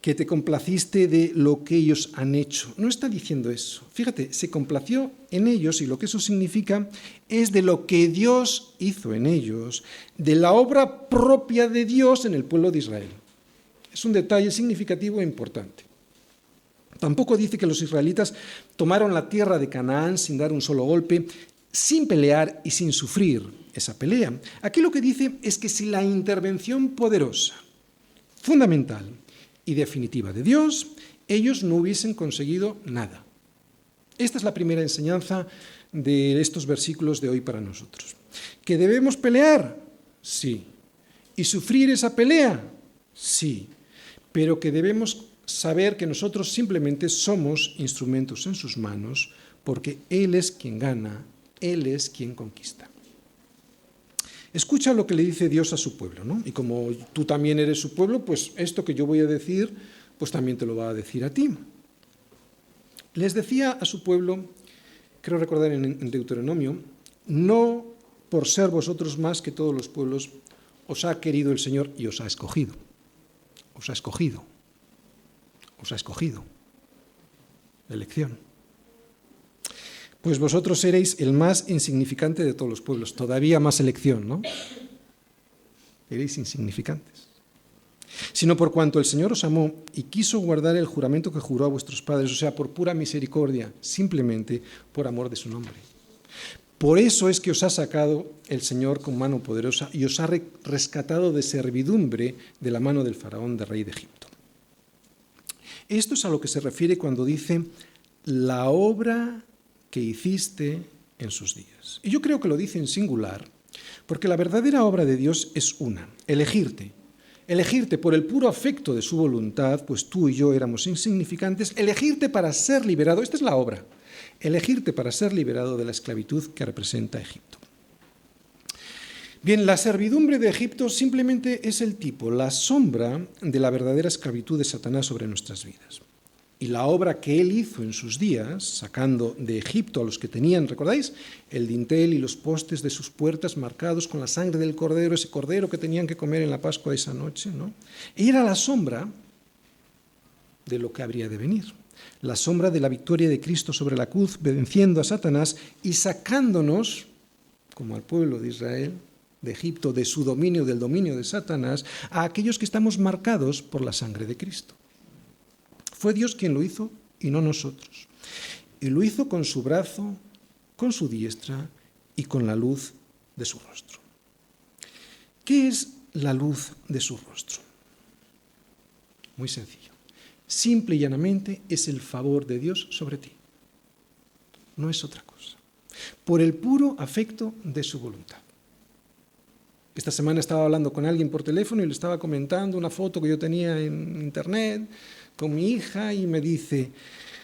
que te complaciste de lo que ellos han hecho. No está diciendo eso. Fíjate, se complació en ellos, y lo que eso significa es de lo que Dios hizo en ellos, de la obra propia de Dios en el pueblo de Israel. Es un detalle significativo e importante. Tampoco dice que los israelitas tomaron la tierra de Canaán sin dar un solo golpe, sin pelear y sin sufrir esa pelea. Aquí lo que dice es que si la intervención poderosa, fundamental y definitiva de Dios, ellos no hubiesen conseguido nada. Esta es la primera enseñanza de estos versículos de hoy para nosotros. ¿Que debemos pelear? Sí. ¿Y sufrir esa pelea? Sí. Pero que debemos saber que nosotros simplemente somos instrumentos en sus manos, porque Él es quien gana, Él es quien conquista. Escucha lo que le dice Dios a su pueblo, ¿no? Y como tú también eres su pueblo, pues esto que yo voy a decir, pues también te lo va a decir a ti. Les decía a su pueblo, creo recordar en Deuteronomio, no por ser vosotros más que todos los pueblos, os ha querido el Señor y os ha escogido. Os ha escogido. Os ha escogido. La elección. Pues vosotros seréis el más insignificante de todos los pueblos. Todavía más elección, ¿no? Eréis insignificantes. Sino por cuanto el Señor os amó y quiso guardar el juramento que juró a vuestros padres, o sea, por pura misericordia, simplemente por amor de su nombre. Por eso es que os ha sacado el Señor con mano poderosa y os ha rescatado de servidumbre de la mano del faraón, de rey de Egipto. Esto es a lo que se refiere cuando dice la obra que hiciste en sus días. Y yo creo que lo dice en singular, porque la verdadera obra de Dios es una, elegirte. Elegirte por el puro afecto de su voluntad, pues tú y yo éramos insignificantes, elegirte para ser liberado, esta es la obra, elegirte para ser liberado de la esclavitud que representa Egipto. Bien, la servidumbre de Egipto simplemente es el tipo, la sombra de la verdadera esclavitud de Satanás sobre nuestras vidas. Y la obra que él hizo en sus días, sacando de Egipto a los que tenían, ¿recordáis? El dintel y los postes de sus puertas marcados con la sangre del cordero, ese cordero que tenían que comer en la Pascua de esa noche, ¿no? Era la sombra de lo que habría de venir. La sombra de la victoria de Cristo sobre la cruz, venciendo a Satanás y sacándonos, como al pueblo de Israel, de Egipto, de su dominio, del dominio de Satanás, a aquellos que estamos marcados por la sangre de Cristo. Fue Dios quien lo hizo y no nosotros. Y lo hizo con su brazo, con su diestra y con la luz de su rostro. ¿Qué es la luz de su rostro? Muy sencillo. Simple y llanamente es el favor de Dios sobre ti. No es otra cosa. Por el puro afecto de su voluntad. Esta semana estaba hablando con alguien por teléfono y le estaba comentando una foto que yo tenía en internet con mi hija y me dice,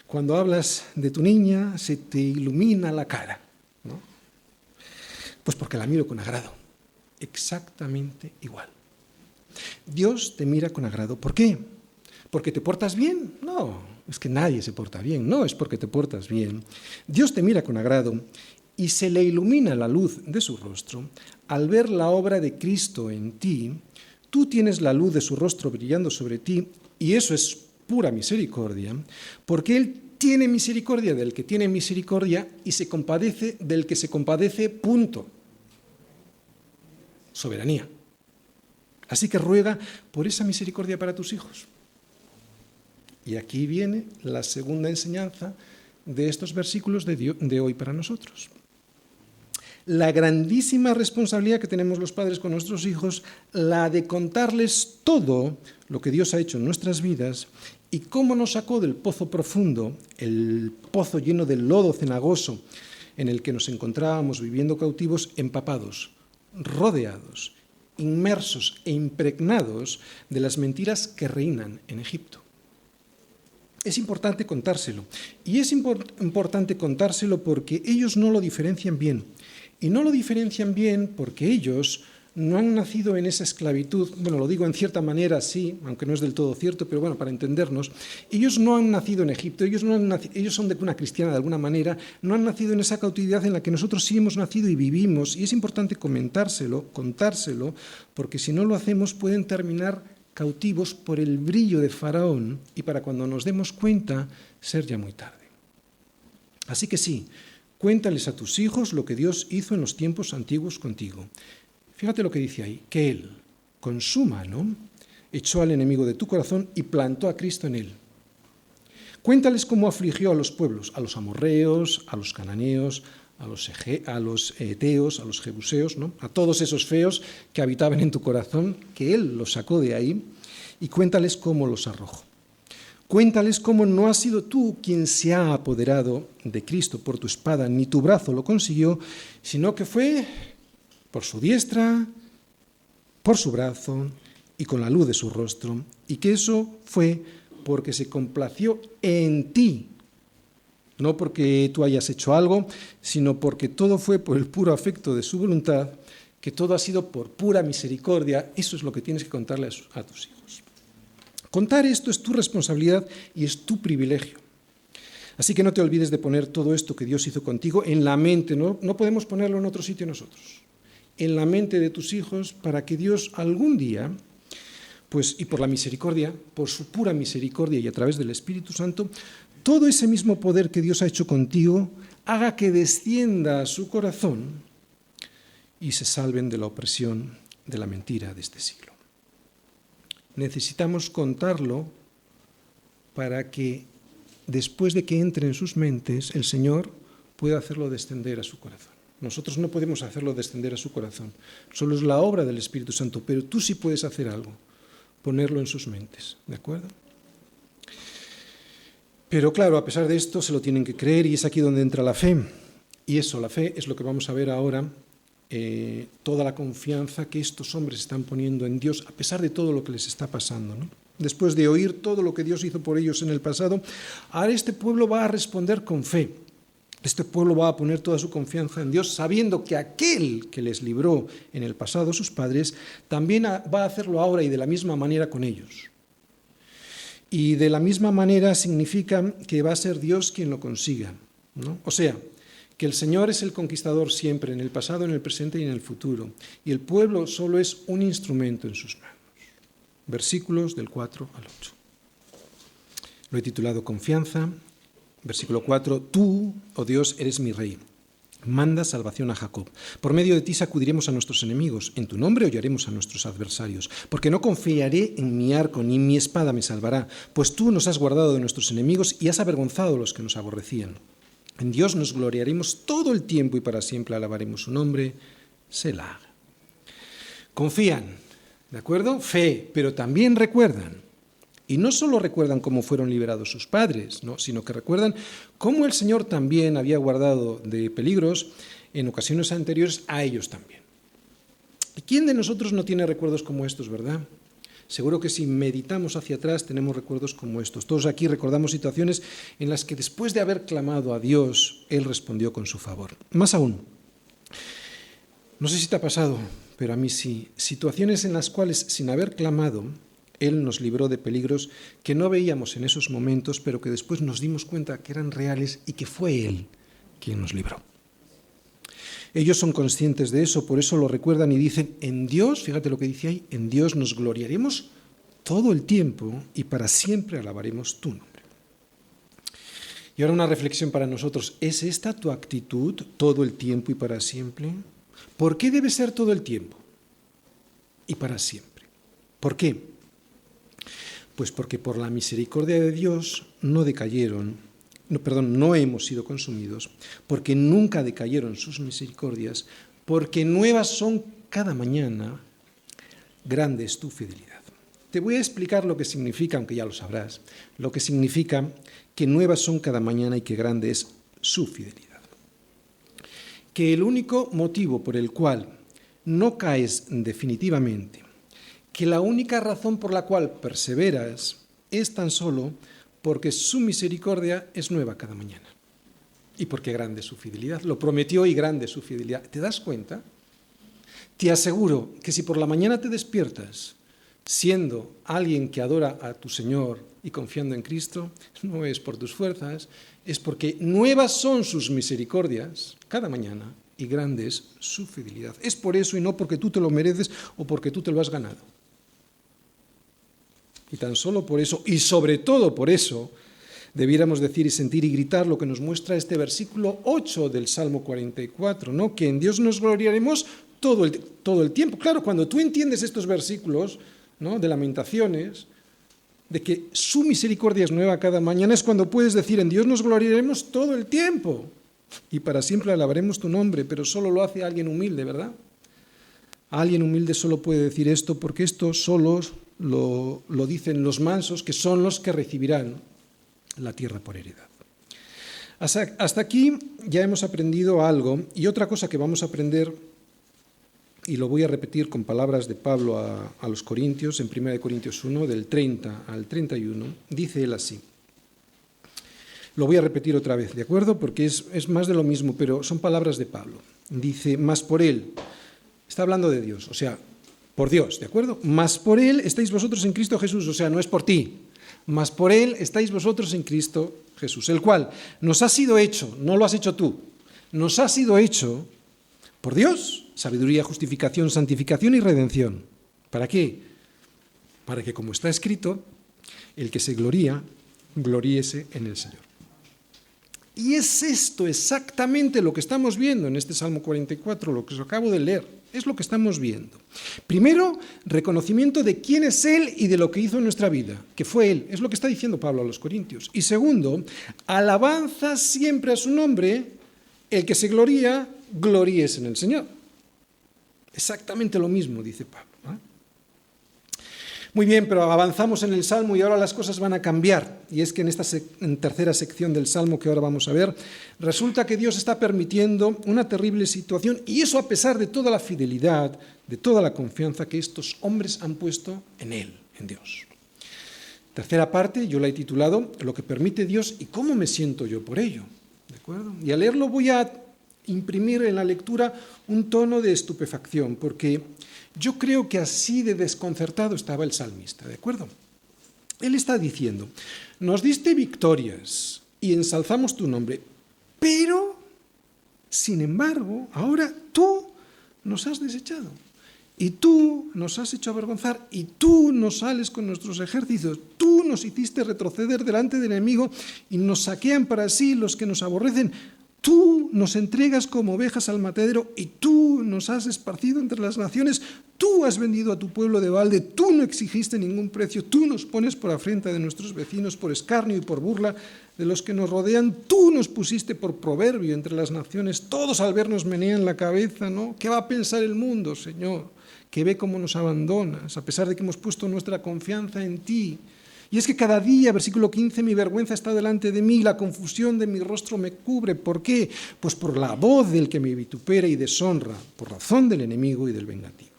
cuando hablas de tu niña se te ilumina la cara, ¿no? Pues porque la miro con agrado, exactamente igual. Dios te mira con agrado. ¿Por qué? ¿Porque te portas bien? No, es que nadie se porta bien, no es porque te portas bien. Dios te mira con agrado y se le ilumina la luz de su rostro. Al ver la obra de Cristo en ti, tú tienes la luz de su rostro brillando sobre ti y eso es pura misericordia, porque Él tiene misericordia del que tiene misericordia y se compadece del que se compadece, punto. Soberanía. Así que ruega por esa misericordia para tus hijos. Y aquí viene la segunda enseñanza de estos versículos de hoy para nosotros. La grandísima responsabilidad que tenemos los padres con nuestros hijos, la de contarles todo lo que Dios ha hecho en nuestras vidas y cómo nos sacó del pozo profundo, el pozo lleno de lodo cenagoso en el que nos encontrábamos viviendo cautivos, empapados, rodeados, inmersos e impregnados de las mentiras que reinan en Egipto. Es importante contárselo. Y es importante contárselo porque ellos no lo diferencian bien. Y no lo diferencian bien porque ellos no han nacido en esa esclavitud. Bueno, lo digo en cierta manera, sí, aunque no es del todo cierto, pero bueno, para entendernos. Ellos no han nacido en Egipto, ellos son de cuna cristiana de alguna manera, no han nacido en esa cautividad en la que nosotros sí hemos nacido y vivimos. Y es importante contárselo, porque si no lo hacemos pueden terminar cautivos por el brillo de Faraón y para cuando nos demos cuenta ser ya muy tarde. Así que sí, cuéntales a tus hijos lo que Dios hizo en los tiempos antiguos contigo. Fíjate lo que dice ahí, que Él, con su mano, echó al enemigo de tu corazón y plantó a Cristo en él. Cuéntales cómo afligió a los pueblos, a los amorreos, a los cananeos, a los eteos, a los jebuseos, ¿no? A todos esos feos que habitaban en tu corazón, que Él los sacó de ahí, y cuéntales cómo los arrojó. Cuéntales cómo no has sido tú quien se ha apoderado de Cristo por tu espada, ni tu brazo lo consiguió, sino que fue por su diestra, por su brazo y con la luz de su rostro, y que eso fue porque se complació en ti, no porque tú hayas hecho algo, sino porque todo fue por el puro afecto de su voluntad que todo ha sido por pura misericordia, eso es lo que tienes que contarle a tus hijos. Contar esto es tu responsabilidad y es tu privilegio. Así que no te olvides de poner todo esto que Dios hizo contigo en la mente, no podemos ponerlo en otro sitio nosotros, en la mente de tus hijos, para que Dios algún día, pues, y por la misericordia, por su pura misericordia y a través del Espíritu Santo, todo ese mismo poder que Dios ha hecho contigo haga que descienda a su corazón y se salven de la opresión de la mentira de este siglo. Necesitamos contarlo para que después de que entre en sus mentes, el Señor pueda hacerlo descender a su corazón. Nosotros no podemos hacerlo descender a su corazón, solo es la obra del Espíritu Santo, pero tú sí puedes hacer algo, ponerlo en sus mentes, ¿de acuerdo? Pero claro, a pesar de esto, se lo tienen que creer y es aquí donde entra la fe. Y eso, la fe, es lo que vamos a ver ahora, toda la confianza que estos hombres están poniendo en Dios, a pesar de todo lo que les está pasando, ¿no? Después de oír todo lo que Dios hizo por ellos en el pasado, ahora este pueblo va a responder con fe. Este pueblo va a poner toda su confianza en Dios, sabiendo que aquel que les libró en el pasado sus padres, también va a hacerlo ahora y de la misma manera con ellos. Y de la misma manera significa que va a ser Dios quien lo consiga, ¿no? O sea, que el Señor es el conquistador siempre, en el pasado, en el presente y en el futuro. Y el pueblo solo es un instrumento en sus manos. Versículos del 4 al 8. Lo he titulado Confianza. Versículo 4. Tú, oh Dios, eres mi rey. Manda salvación a Jacob. Por medio de ti sacudiremos a nuestros enemigos. En tu nombre hollaremos a nuestros adversarios. Porque no confiaré en mi arco, ni mi espada me salvará. Pues tú nos has guardado de nuestros enemigos y has avergonzado a los que nos aborrecían. En Dios nos gloriaremos todo el tiempo y para siempre alabaremos su nombre. Selah. Confían, ¿de acuerdo? Fe, pero también recuerdan. Y no solo recuerdan cómo fueron liberados sus padres, ¿no? Sino que recuerdan cómo el Señor también había guardado de peligros en ocasiones anteriores a ellos también. ¿Y quién de nosotros no tiene recuerdos como estos, verdad? Seguro que si meditamos hacia atrás tenemos recuerdos como estos. Todos aquí recordamos situaciones en las que después de haber clamado a Dios, Él respondió con su favor. Más aún, no sé si te ha pasado, pero a mí sí, situaciones en las cuales sin haber clamado, Él nos libró de peligros que no veíamos en esos momentos, pero que después nos dimos cuenta que eran reales y que fue Él quien nos libró. Ellos son conscientes de eso, por eso lo recuerdan y dicen, en Dios, fíjate lo que dice ahí, en Dios nos gloriaremos todo el tiempo y para siempre alabaremos tu nombre. Y ahora una reflexión para nosotros, ¿es esta tu actitud todo el tiempo y para siempre? ¿Por qué debe ser todo el tiempo y para siempre? ¿Por qué? Pues porque por la misericordia de Dios no hemos sido consumidos, porque nunca decayeron sus misericordias, porque nuevas son cada mañana, grande es tu fidelidad. Te voy a explicar lo que significa, aunque ya lo sabrás, lo que significa que nuevas son cada mañana y que grande es su fidelidad. Que el único motivo por el cual no caes definitivamente, que la única razón por la cual perseveras es tan solo porque su misericordia es nueva cada mañana y porque grande es su fidelidad. Lo prometió y grande es su fidelidad. ¿Te das cuenta? Te aseguro que si por la mañana te despiertas siendo alguien que adora a tu Señor y confiando en Cristo, no es por tus fuerzas, es porque nuevas son sus misericordias cada mañana y grande es su fidelidad. Es por eso y no porque tú te lo mereces o porque tú te lo has ganado. Y tan solo por eso, y sobre todo por eso, debiéramos decir y sentir y gritar lo que nos muestra este versículo 8 del Salmo 44, ¿no? Que en Dios nos gloriaremos todo el tiempo. Claro, cuando tú entiendes estos versículos, ¿no?, de Lamentaciones, de que su misericordia es nueva cada mañana, es cuando puedes decir, en Dios nos gloriaremos todo el tiempo y para siempre alabaremos tu nombre, pero solo lo hace alguien humilde, ¿verdad? Alguien humilde solo puede decir esto porque esto solo lo dicen los mansos, que son los que recibirán la tierra por heredad. Hasta aquí ya hemos aprendido algo, y otra cosa que vamos a aprender, y lo voy a repetir con palabras de Pablo a los Corintios, en 1 Corintios 1, del 30 al 31, dice él así. Lo voy a repetir otra vez, ¿de acuerdo? Porque es más de lo mismo, pero son palabras de Pablo. Dice, mas por él, Está hablando de Dios, o sea, por Dios, ¿de acuerdo? Mas por Él estáis vosotros en Cristo Jesús, o sea, no es por ti, mas por Él estáis vosotros en Cristo Jesús, el cual nos ha sido hecho, no lo has hecho tú, nos ha sido hecho por Dios, sabiduría, justificación, santificación y redención. ¿Para qué? Para que, como está escrito, el que se gloría, gloríese en el Señor. Y es esto exactamente lo que estamos viendo en este Salmo 44, lo que os acabo de leer, es lo que estamos viendo. Primero, reconocimiento de quién es Él y de lo que hizo en nuestra vida, que fue Él, es lo que está diciendo Pablo a los Corintios. Y segundo, alabanza siempre a su nombre, el que se gloría, gloríese en el Señor. Exactamente lo mismo, dice Pablo. Muy bien, pero avanzamos en el Salmo y ahora las cosas van a cambiar. Y es que en esta tercera sección del Salmo que ahora vamos a ver, resulta que Dios está permitiendo una terrible situación, y eso a pesar de toda la fidelidad, de toda la confianza que estos hombres han puesto en Él, en Dios. Tercera parte, yo la he titulado Lo que permite Dios y cómo me siento yo por ello. ¿De acuerdo? Y al leerlo voy a imprimir en la lectura un tono de estupefacción, porque yo creo que así de desconcertado estaba el salmista, ¿de acuerdo? Él está diciendo, nos diste victorias y ensalzamos tu nombre, pero, sin embargo, ahora tú nos has desechado y tú nos has hecho avergonzar y tú nos sales con nuestros ejércitos, tú nos hiciste retroceder delante del enemigo y nos saquean para sí los que nos aborrecen. Tú nos entregas como ovejas al matadero y tú nos has esparcido entre las naciones. Tú has vendido a tu pueblo de balde, tú no exigiste ningún precio, tú nos pones por afrenta de nuestros vecinos, por escarnio y por burla de los que nos rodean. Tú nos pusiste por proverbio entre las naciones. Todos al vernos menean la cabeza, ¿no? ¿Qué va a pensar el mundo, Señor? Que ve cómo nos abandonas, a pesar de que hemos puesto nuestra confianza en ti. Y es que cada día, versículo 15, mi vergüenza está delante de mí, la confusión de mi rostro me cubre. ¿Por qué? Pues por la voz del que me vitupera y deshonra, por razón del enemigo y del vengativo.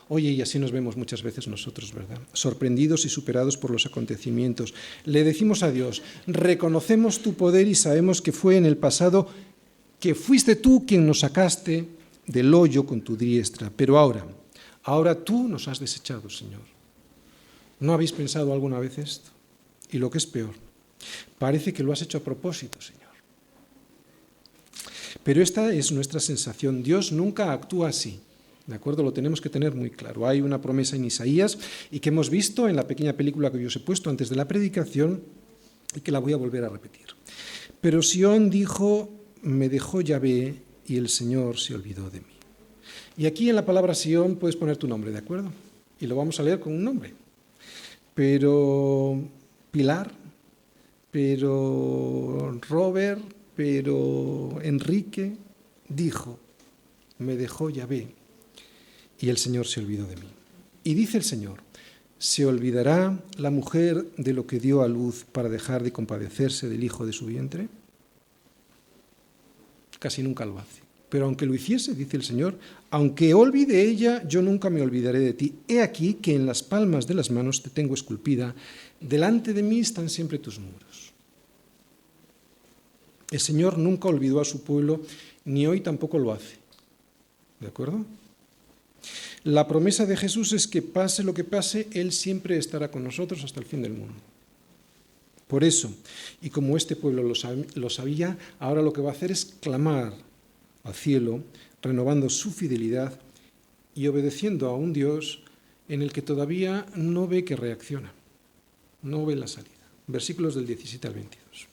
Oye, y así nos vemos muchas veces nosotros, ¿verdad? Sorprendidos y superados por los acontecimientos. Le decimos a Dios, reconocemos tu poder y sabemos que fue en el pasado que fuiste tú quien nos sacaste del hoyo con tu diestra. Pero ahora tú nos has desechado, Señor. ¿No habéis pensado alguna vez esto? Y lo que es peor, parece que lo has hecho a propósito, Señor. Pero esta es nuestra sensación. Dios nunca actúa así, ¿de acuerdo? Lo tenemos que tener muy claro. Hay una promesa en Isaías y que hemos visto en la pequeña película que yo os he puesto antes de la predicación y que la voy a volver a repetir. Pero Sión dijo, me dejó Yahvé y el Señor se olvidó de mí. Y aquí en la palabra Sión puedes poner tu nombre, ¿de acuerdo? Y lo vamos a leer con un nombre. Pero Pilar, pero Robert, pero Enrique dijo, me dejó Yahvé y el Señor se olvidó de mí. Y dice el Señor, ¿se olvidará la mujer de lo que dio a luz para dejar de compadecerse del hijo de su vientre? Casi nunca lo hace. Pero aunque lo hiciese, dice el Señor, aunque olvide ella, yo nunca me olvidaré de ti. He aquí que en las palmas de las manos te tengo esculpida, delante de mí están siempre tus muros. El Señor nunca olvidó a su pueblo, ni hoy tampoco lo hace. ¿De acuerdo? La promesa de Jesús es que pase lo que pase, Él siempre estará con nosotros hasta el fin del mundo. Por eso, y como este pueblo lo sabía, ahora lo que va a hacer es clamar al cielo, renovando su fidelidad y obedeciendo a un Dios en el que todavía no ve que reacciona, no ve la salida. Versículos del 17 al 22.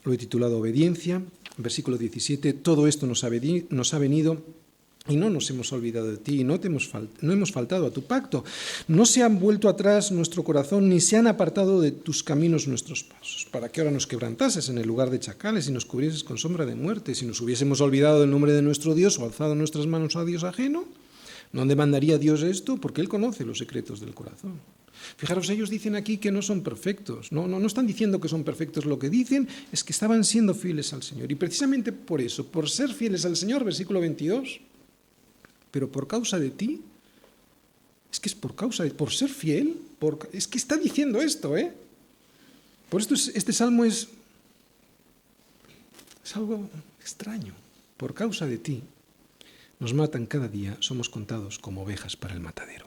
Lo he titulado Obediencia, versículo 17, todo esto nos ha venido y no nos hemos olvidado de ti, no hemos faltado a tu pacto. No se han vuelto atrás nuestro corazón, ni se han apartado de tus caminos nuestros pasos, para que ahora nos quebrantases en el lugar de chacales y nos cubrieses con sombra de muerte. Si nos hubiésemos olvidado del nombre de nuestro Dios o alzado nuestras manos a Dios ajeno, ¿no demandaría Dios esto? Porque Él conoce los secretos del corazón. Fijaros, ellos dicen aquí que no son perfectos. No están diciendo que son perfectos. Lo que dicen es que estaban siendo fieles al Señor. Y precisamente por eso, por ser fieles al Señor, versículo 22, pero por causa de ti, es que es por ser fiel, es que está diciendo esto, ¿eh? Por esto este salmo es algo extraño. Por causa de ti, nos matan cada día, somos contados como ovejas para el matadero.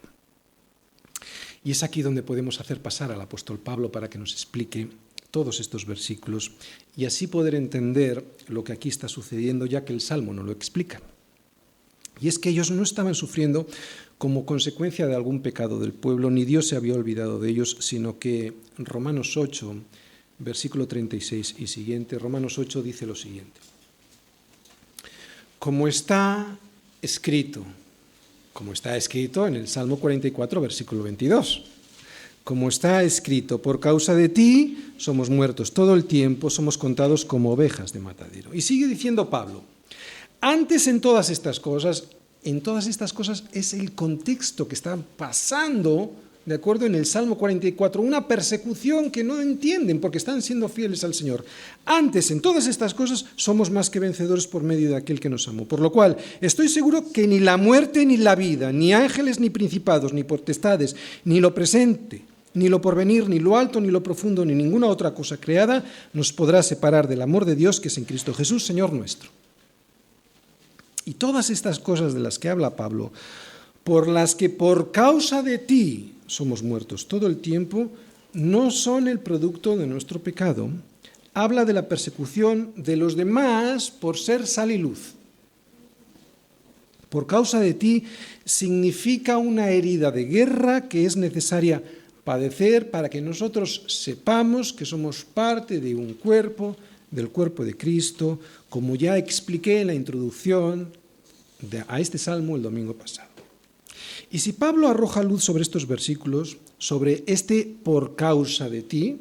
Y es aquí donde podemos hacer pasar al apóstol Pablo para que nos explique todos estos versículos y así poder entender lo que aquí está sucediendo, ya que el Salmo no lo explica. Y es que ellos no estaban sufriendo como consecuencia de algún pecado del pueblo, ni Dios se había olvidado de ellos, sino que Romanos 8, versículo 36 y siguiente, Romanos 8 dice lo siguiente: como está escrito en el Salmo 44, versículo 22, como está escrito, por causa de ti somos muertos todo el tiempo, somos contados como ovejas de matadero. Y sigue diciendo Pablo, antes en todas estas cosas es el contexto que está pasando, de acuerdo, en el Salmo 44, una persecución que no entienden porque están siendo fieles al Señor. Antes, en todas estas cosas, somos más que vencedores por medio de aquel que nos amó. Por lo cual, estoy seguro que ni la muerte ni la vida, ni ángeles ni principados, ni potestades, ni lo presente, ni lo porvenir, ni lo alto, ni lo profundo, ni ninguna otra cosa creada nos podrá separar del amor de Dios que es en Cristo Jesús, Señor nuestro. Y todas estas cosas de las que habla Pablo, por las que por causa de ti somos muertos todo el tiempo, no son el producto de nuestro pecado. Habla de la persecución de los demás por ser sal y luz. Por causa de ti significa una herida de guerra que es necesaria padecer para que nosotros sepamos que somos parte de un cuerpo, del cuerpo de Cristo, como ya expliqué en la introducción a este salmo el domingo pasado. Y si Pablo arroja luz sobre estos versículos, sobre este por causa de ti,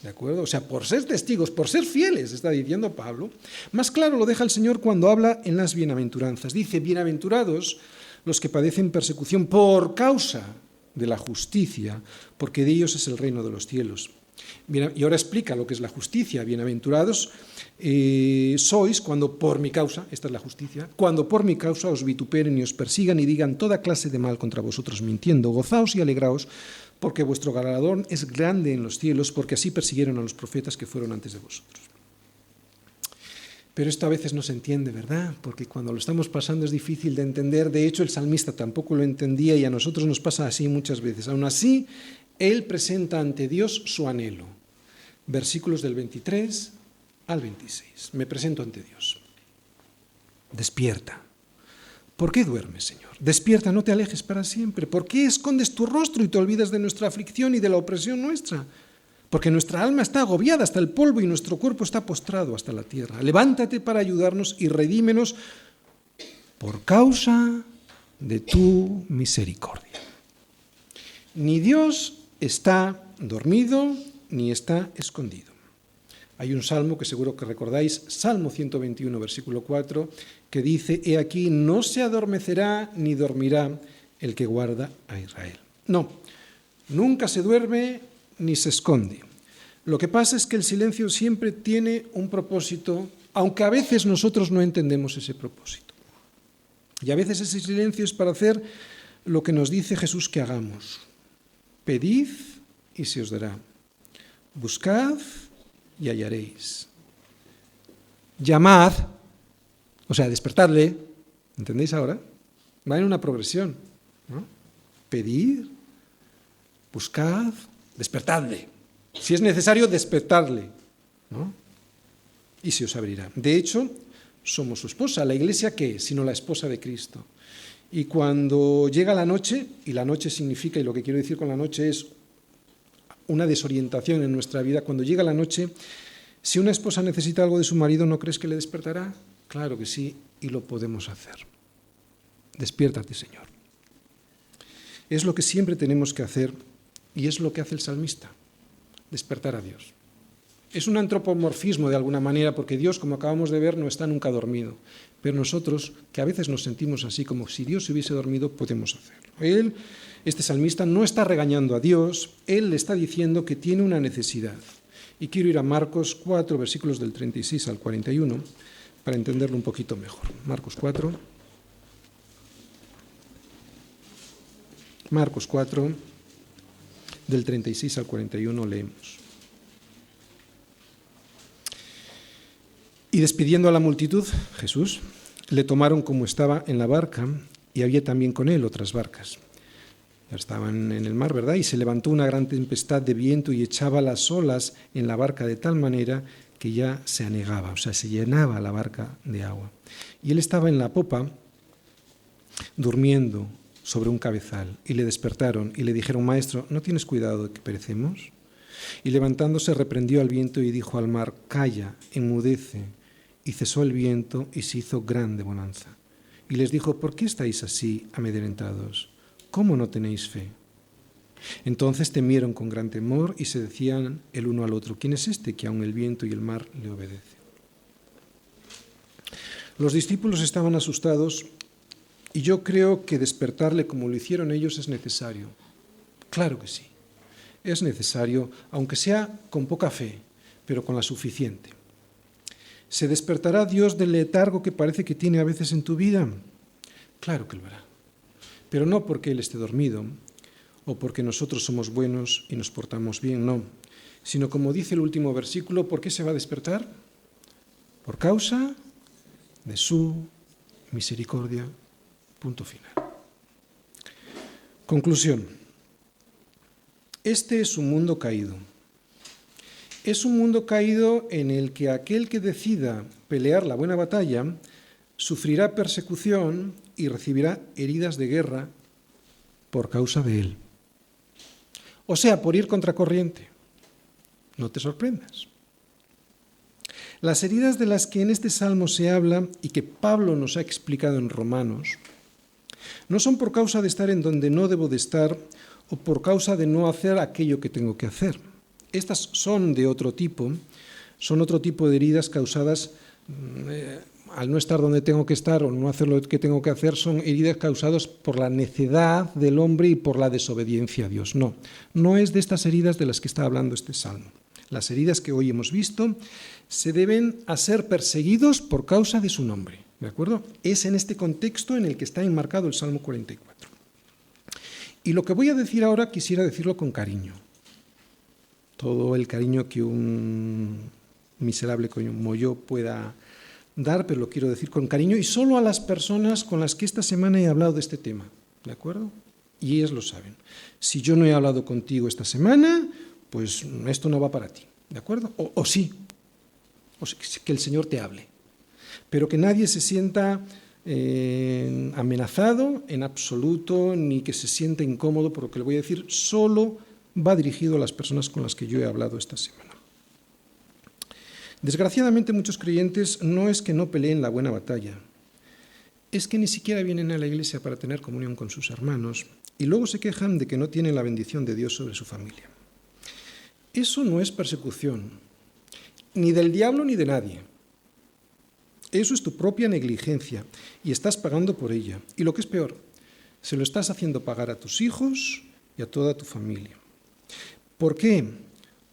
¿de acuerdo? O sea, por ser testigos, por ser fieles, está diciendo Pablo, más claro lo deja el Señor cuando habla en las bienaventuranzas. Dice, bienaventurados los que padecen persecución por causa de la justicia, porque de ellos es el reino de los cielos. Y ahora explica lo que es la justicia. Bienaventurados sois cuando por mi causa, esta es la justicia, cuando por mi causa os vituperen y os persigan y digan toda clase de mal contra vosotros mintiendo. Gozaos y alegraos, porque vuestro galardón es grande en los cielos, porque así persiguieron a los profetas que fueron antes de vosotros. Pero esto a veces no se entiende, ¿verdad? Porque cuando lo estamos pasando es difícil de entender. De hecho, el salmista tampoco lo entendía y a nosotros nos pasa así muchas veces. Aún así, él presenta ante Dios su anhelo. Versículos del 23 al 26. Me presento ante Dios. Despierta. ¿Por qué duermes, Señor? Despierta, no te alejes para siempre. ¿Por qué escondes tu rostro y te olvidas de nuestra aflicción y de la opresión nuestra? Porque nuestra alma está agobiada hasta el polvo y nuestro cuerpo está postrado hasta la tierra. Levántate para ayudarnos y redímenos por causa de tu misericordia. Ni Dios está dormido ni está escondido. Hay un salmo que seguro que recordáis, Salmo 121, versículo 4, que dice, he aquí, no se adormecerá ni dormirá el que guarda a Israel. No, nunca se duerme ni se esconde. Lo que pasa es que el silencio siempre tiene un propósito, aunque a veces nosotros no entendemos ese propósito. Y a veces ese silencio es para hacer lo que nos dice Jesús que hagamos. Pedid y se os dará. Buscad y hallaréis. Llamad, o sea, despertadle, ¿entendéis ahora? Va en una progresión, ¿no? Pedid, buscad, despertadle. Si es necesario, despertadle, ¿no? Y se os abrirá. De hecho, somos su esposa. ¿La iglesia qué es? Sino la esposa de Cristo. Y cuando llega la noche, y la noche significa, y lo que quiero decir con la noche es una desorientación en nuestra vida, cuando llega la noche, si una esposa necesita algo de su marido, ¿no crees que le despertará? Claro que sí, y lo podemos hacer. Despiértate, Señor. Es lo que siempre tenemos que hacer, y es lo que hace el salmista, despertar a Dios. Es un antropomorfismo de alguna manera, porque Dios, como acabamos de ver, no está nunca dormido. Pero nosotros, que a veces nos sentimos así, como si Dios se hubiese dormido, podemos hacerlo. Este salmista, no está regañando a Dios, él le está diciendo que tiene una necesidad. Y quiero ir a Marcos 4, versículos del 36 al 41, para entenderlo un poquito mejor. Marcos 4. Marcos 4, del 36 al 41, leemos. Y despidiendo a la multitud, Jesús le tomaron como estaba en la barca y había también con él otras barcas. Ya estaban en el mar, ¿verdad? Y se levantó una gran tempestad de viento y echaba las olas en la barca de tal manera que ya se anegaba, o sea, se llenaba la barca de agua. Y él estaba en la popa, durmiendo sobre un cabezal, y le despertaron y le dijeron: Maestro, ¿no tienes cuidado de que perecemos? Y levantándose reprendió al viento y dijo al mar: Calla, enmudece. Y cesó el viento y se hizo grande bonanza. Y les dijo: ¿Por qué estáis así amedrentados? ¿Cómo no tenéis fe? Entonces temieron con gran temor y se decían el uno al otro: ¿Quién es este que aun el viento y el mar le obedece? Los discípulos estaban asustados y yo creo que despertarle como lo hicieron ellos es necesario. Claro que sí, es necesario, aunque sea con poca fe, pero con la suficiente. ¿Se despertará Dios del letargo que parece que tiene a veces en tu vida? Claro que lo hará, pero no porque Él esté dormido o porque nosotros somos buenos y nos portamos bien, no, sino como dice el último versículo, ¿por qué se va a despertar? Por causa de su misericordia. Punto final. Conclusión. Este es un mundo caído. Es un mundo caído en el que aquel que decida pelear la buena batalla sufrirá persecución y recibirá heridas de guerra por causa de él. O sea, por ir contracorriente. No te sorprendas. Las heridas de las que en este salmo se habla y que Pablo nos ha explicado en Romanos no son por causa de estar en donde no debo de estar o por causa de no hacer aquello que tengo que hacer. Estas son de otro tipo, son otro tipo de heridas causadas al no estar donde tengo que estar o no hacer lo que tengo que hacer, son heridas causadas por la necedad del hombre y por la desobediencia a Dios. No, no es de estas heridas de las que está hablando este salmo. Las heridas que hoy hemos visto se deben a ser perseguidos por causa de su nombre, ¿de acuerdo? Es en este contexto en el que está enmarcado el Salmo 44. Y lo que voy a decir ahora quisiera decirlo con cariño. Todo el cariño que un miserable como yo pueda dar, pero lo quiero decir con cariño y solo a las personas con las que esta semana he hablado de este tema, ¿de acuerdo? Y ellas lo saben. Si yo no he hablado contigo esta semana, pues esto no va para ti, ¿de acuerdo? O sí, que el Señor te hable, pero que nadie se sienta amenazado en absoluto, ni que se sienta incómodo por lo que le voy a decir, solo va dirigido a las personas con las que yo he hablado esta semana. Desgraciadamente muchos creyentes no es que no peleen la buena batalla, es que ni siquiera vienen a la iglesia para tener comunión con sus hermanos y luego se quejan de que no tienen la bendición de Dios sobre su familia. Eso no es persecución, ni del diablo ni de nadie. Eso es tu propia negligencia y estás pagando por ella. Y lo que es peor, se lo estás haciendo pagar a tus hijos y a toda tu familia. ¿Por qué?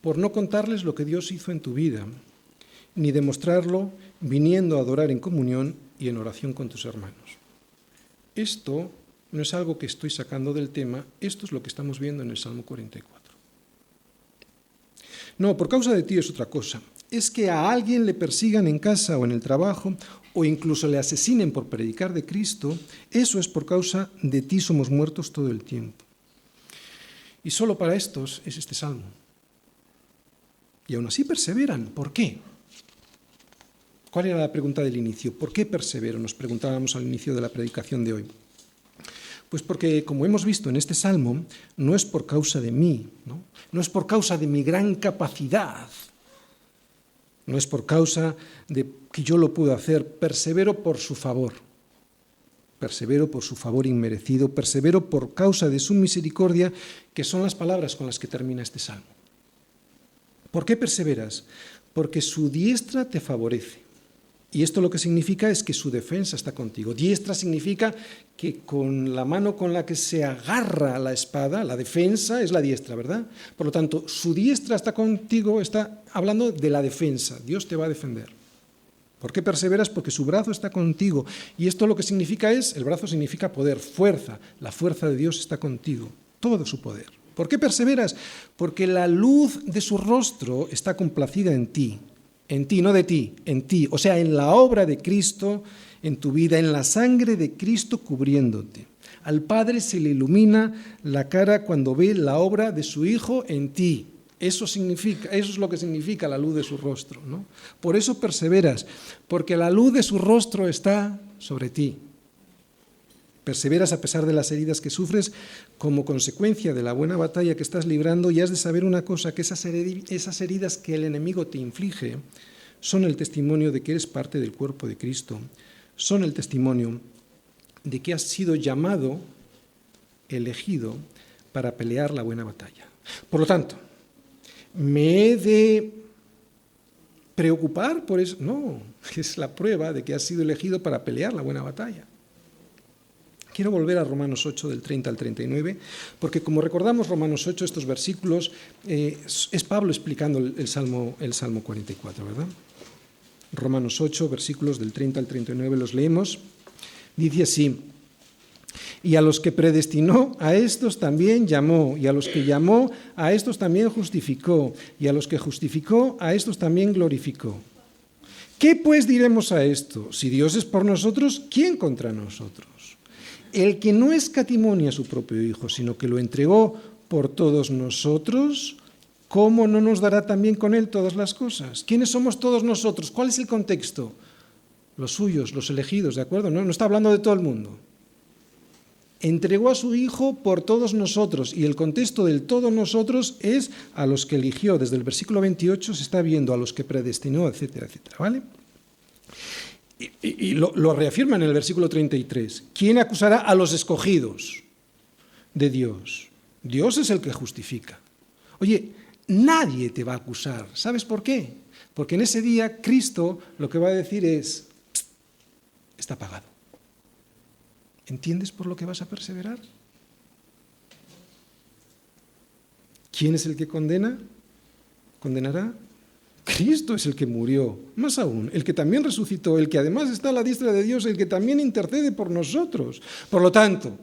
Por no contarles lo que Dios hizo en tu vida, ni demostrarlo viniendo a adorar en comunión y en oración con tus hermanos. Esto no es algo que estoy sacando del tema, esto es lo que estamos viendo en el Salmo 44. No, por causa de ti es otra cosa. Es que a alguien le persigan en casa o en el trabajo o incluso le asesinen por predicar de Cristo, eso es por causa de ti somos muertos todo el tiempo. Y solo para estos es este salmo. Y aún así perseveran. ¿Por qué? ¿Cuál era la pregunta del inicio? ¿Por qué persevero? Nos preguntábamos al inicio de la predicación de hoy. Pues porque, como hemos visto en este salmo, no es por causa de mí, no es por causa de mi gran capacidad, no es por causa de que yo lo puedo hacer, persevero por su favor inmerecido, persevero por causa de su misericordia, que son las palabras con las que termina este salmo. ¿Por qué perseveras? Porque su diestra te favorece. Y esto lo que significa es que su defensa está contigo. Diestra significa que con la mano con la que se agarra la espada, la defensa es la diestra, ¿verdad? Por lo tanto, su diestra está contigo, está hablando de la defensa. Dios te va a defender. ¿Por qué perseveras? Porque su brazo está contigo. Y esto lo que significa es, el brazo significa poder, fuerza. La fuerza de Dios está contigo, todo su poder. ¿Por qué perseveras? Porque la luz de su rostro está complacida en ti. en ti, no de ti, en ti, o sea, en la obra de Cristo en tu vida, en la sangre de Cristo cubriéndote. Al Padre se le ilumina la cara cuando ve la obra de su Hijo en ti. Eso es lo que significa la luz de su rostro, ¿no? Por eso perseveras, porque la luz de su rostro está sobre ti. Perseveras a pesar de las heridas que sufres como consecuencia de la buena batalla que estás librando, y has de saber una cosa, que esas heridas que el enemigo te inflige son el testimonio de que eres parte del cuerpo de Cristo, son el testimonio de que has sido llamado, elegido, para pelear la buena batalla. Por lo tanto, ¿me he de preocupar por eso? No, es la prueba de que has sido elegido para pelear la buena batalla. Quiero volver a Romanos 8, del 30 al 39, porque como recordamos Romanos 8, estos versículos, es Pablo explicando el Salmo 44, ¿verdad? Romanos 8, versículos del 30 al 39, los leemos. Dice así: y a los que predestinó, a estos también llamó, y a los que llamó, a estos también justificó, y a los que justificó, a estos también glorificó. ¿Qué pues diremos a esto? Si Dios es por nosotros, ¿quién contra nosotros? El que no escatimó a su propio Hijo, sino que lo entregó por todos nosotros, ¿cómo no nos dará también con él todas las cosas? ¿Quiénes somos todos nosotros? ¿Cuál es el contexto? Los suyos, los elegidos, ¿de acuerdo? No está hablando de todo el mundo. Entregó a su Hijo por todos nosotros, y el contexto del todos nosotros es a los que eligió. Desde el versículo 28 se está viendo a los que predestinó, etcétera, etcétera, ¿vale? Y lo reafirma en el versículo 33. ¿Quién acusará a los escogidos de Dios? Dios es el que justifica. Oye, nadie te va a acusar. ¿Sabes por qué? Porque en ese día Cristo lo que va a decir es: está pagado. ¿Entiendes por lo que vas a perseverar? ¿Quién es el que condena? ¿Condenará? Cristo es el que murió, más aún, el que también resucitó, el que además está a la diestra de Dios, el que también intercede por nosotros. Por lo tanto,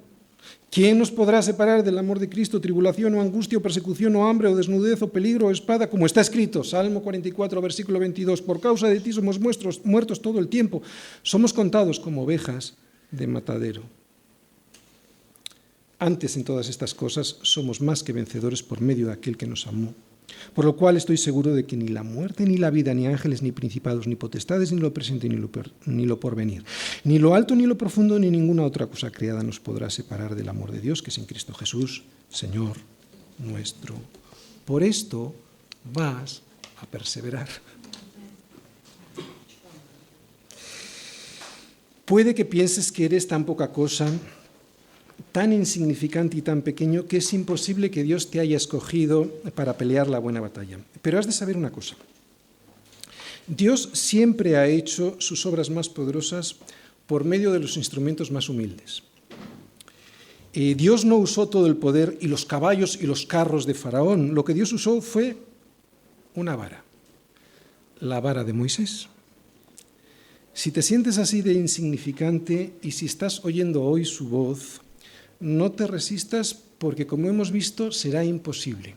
¿quién nos podrá separar del amor de Cristo? Tribulación o angustia o persecución o hambre o desnudez o peligro o espada, como está escrito, Salmo 44, versículo 22, por causa de ti somos muertos todo el tiempo, somos contados como ovejas de matadero. Antes, en todas estas cosas, somos más que vencedores por medio de aquel que nos amó. Por lo cual estoy seguro de que ni la muerte, ni la vida, ni ángeles, ni principados, ni potestades, ni lo presente, ni lo porvenir, ni lo alto, ni lo profundo, ni ninguna otra cosa creada nos podrá separar del amor de Dios, que es en Cristo Jesús, Señor nuestro. Por esto vas a perseverar. Puede que pienses que eres tan poca cosa, tan insignificante y tan pequeño, que es imposible que Dios te haya escogido para pelear la buena batalla. Pero has de saber una cosa. Dios siempre ha hecho sus obras más poderosas por medio de los instrumentos más humildes. Dios no usó todo el poder y los caballos y los carros de Faraón. Lo que Dios usó fue una vara, la vara de Moisés. Si te sientes así de insignificante y si estás oyendo hoy su voz, no te resistas, porque, como hemos visto, será imposible.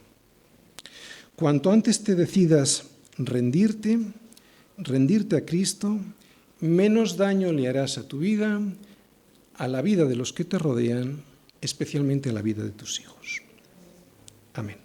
Cuanto antes te decidas rendirte a Cristo, menos daño le harás a tu vida, a la vida de los que te rodean, especialmente a la vida de tus hijos. Amén.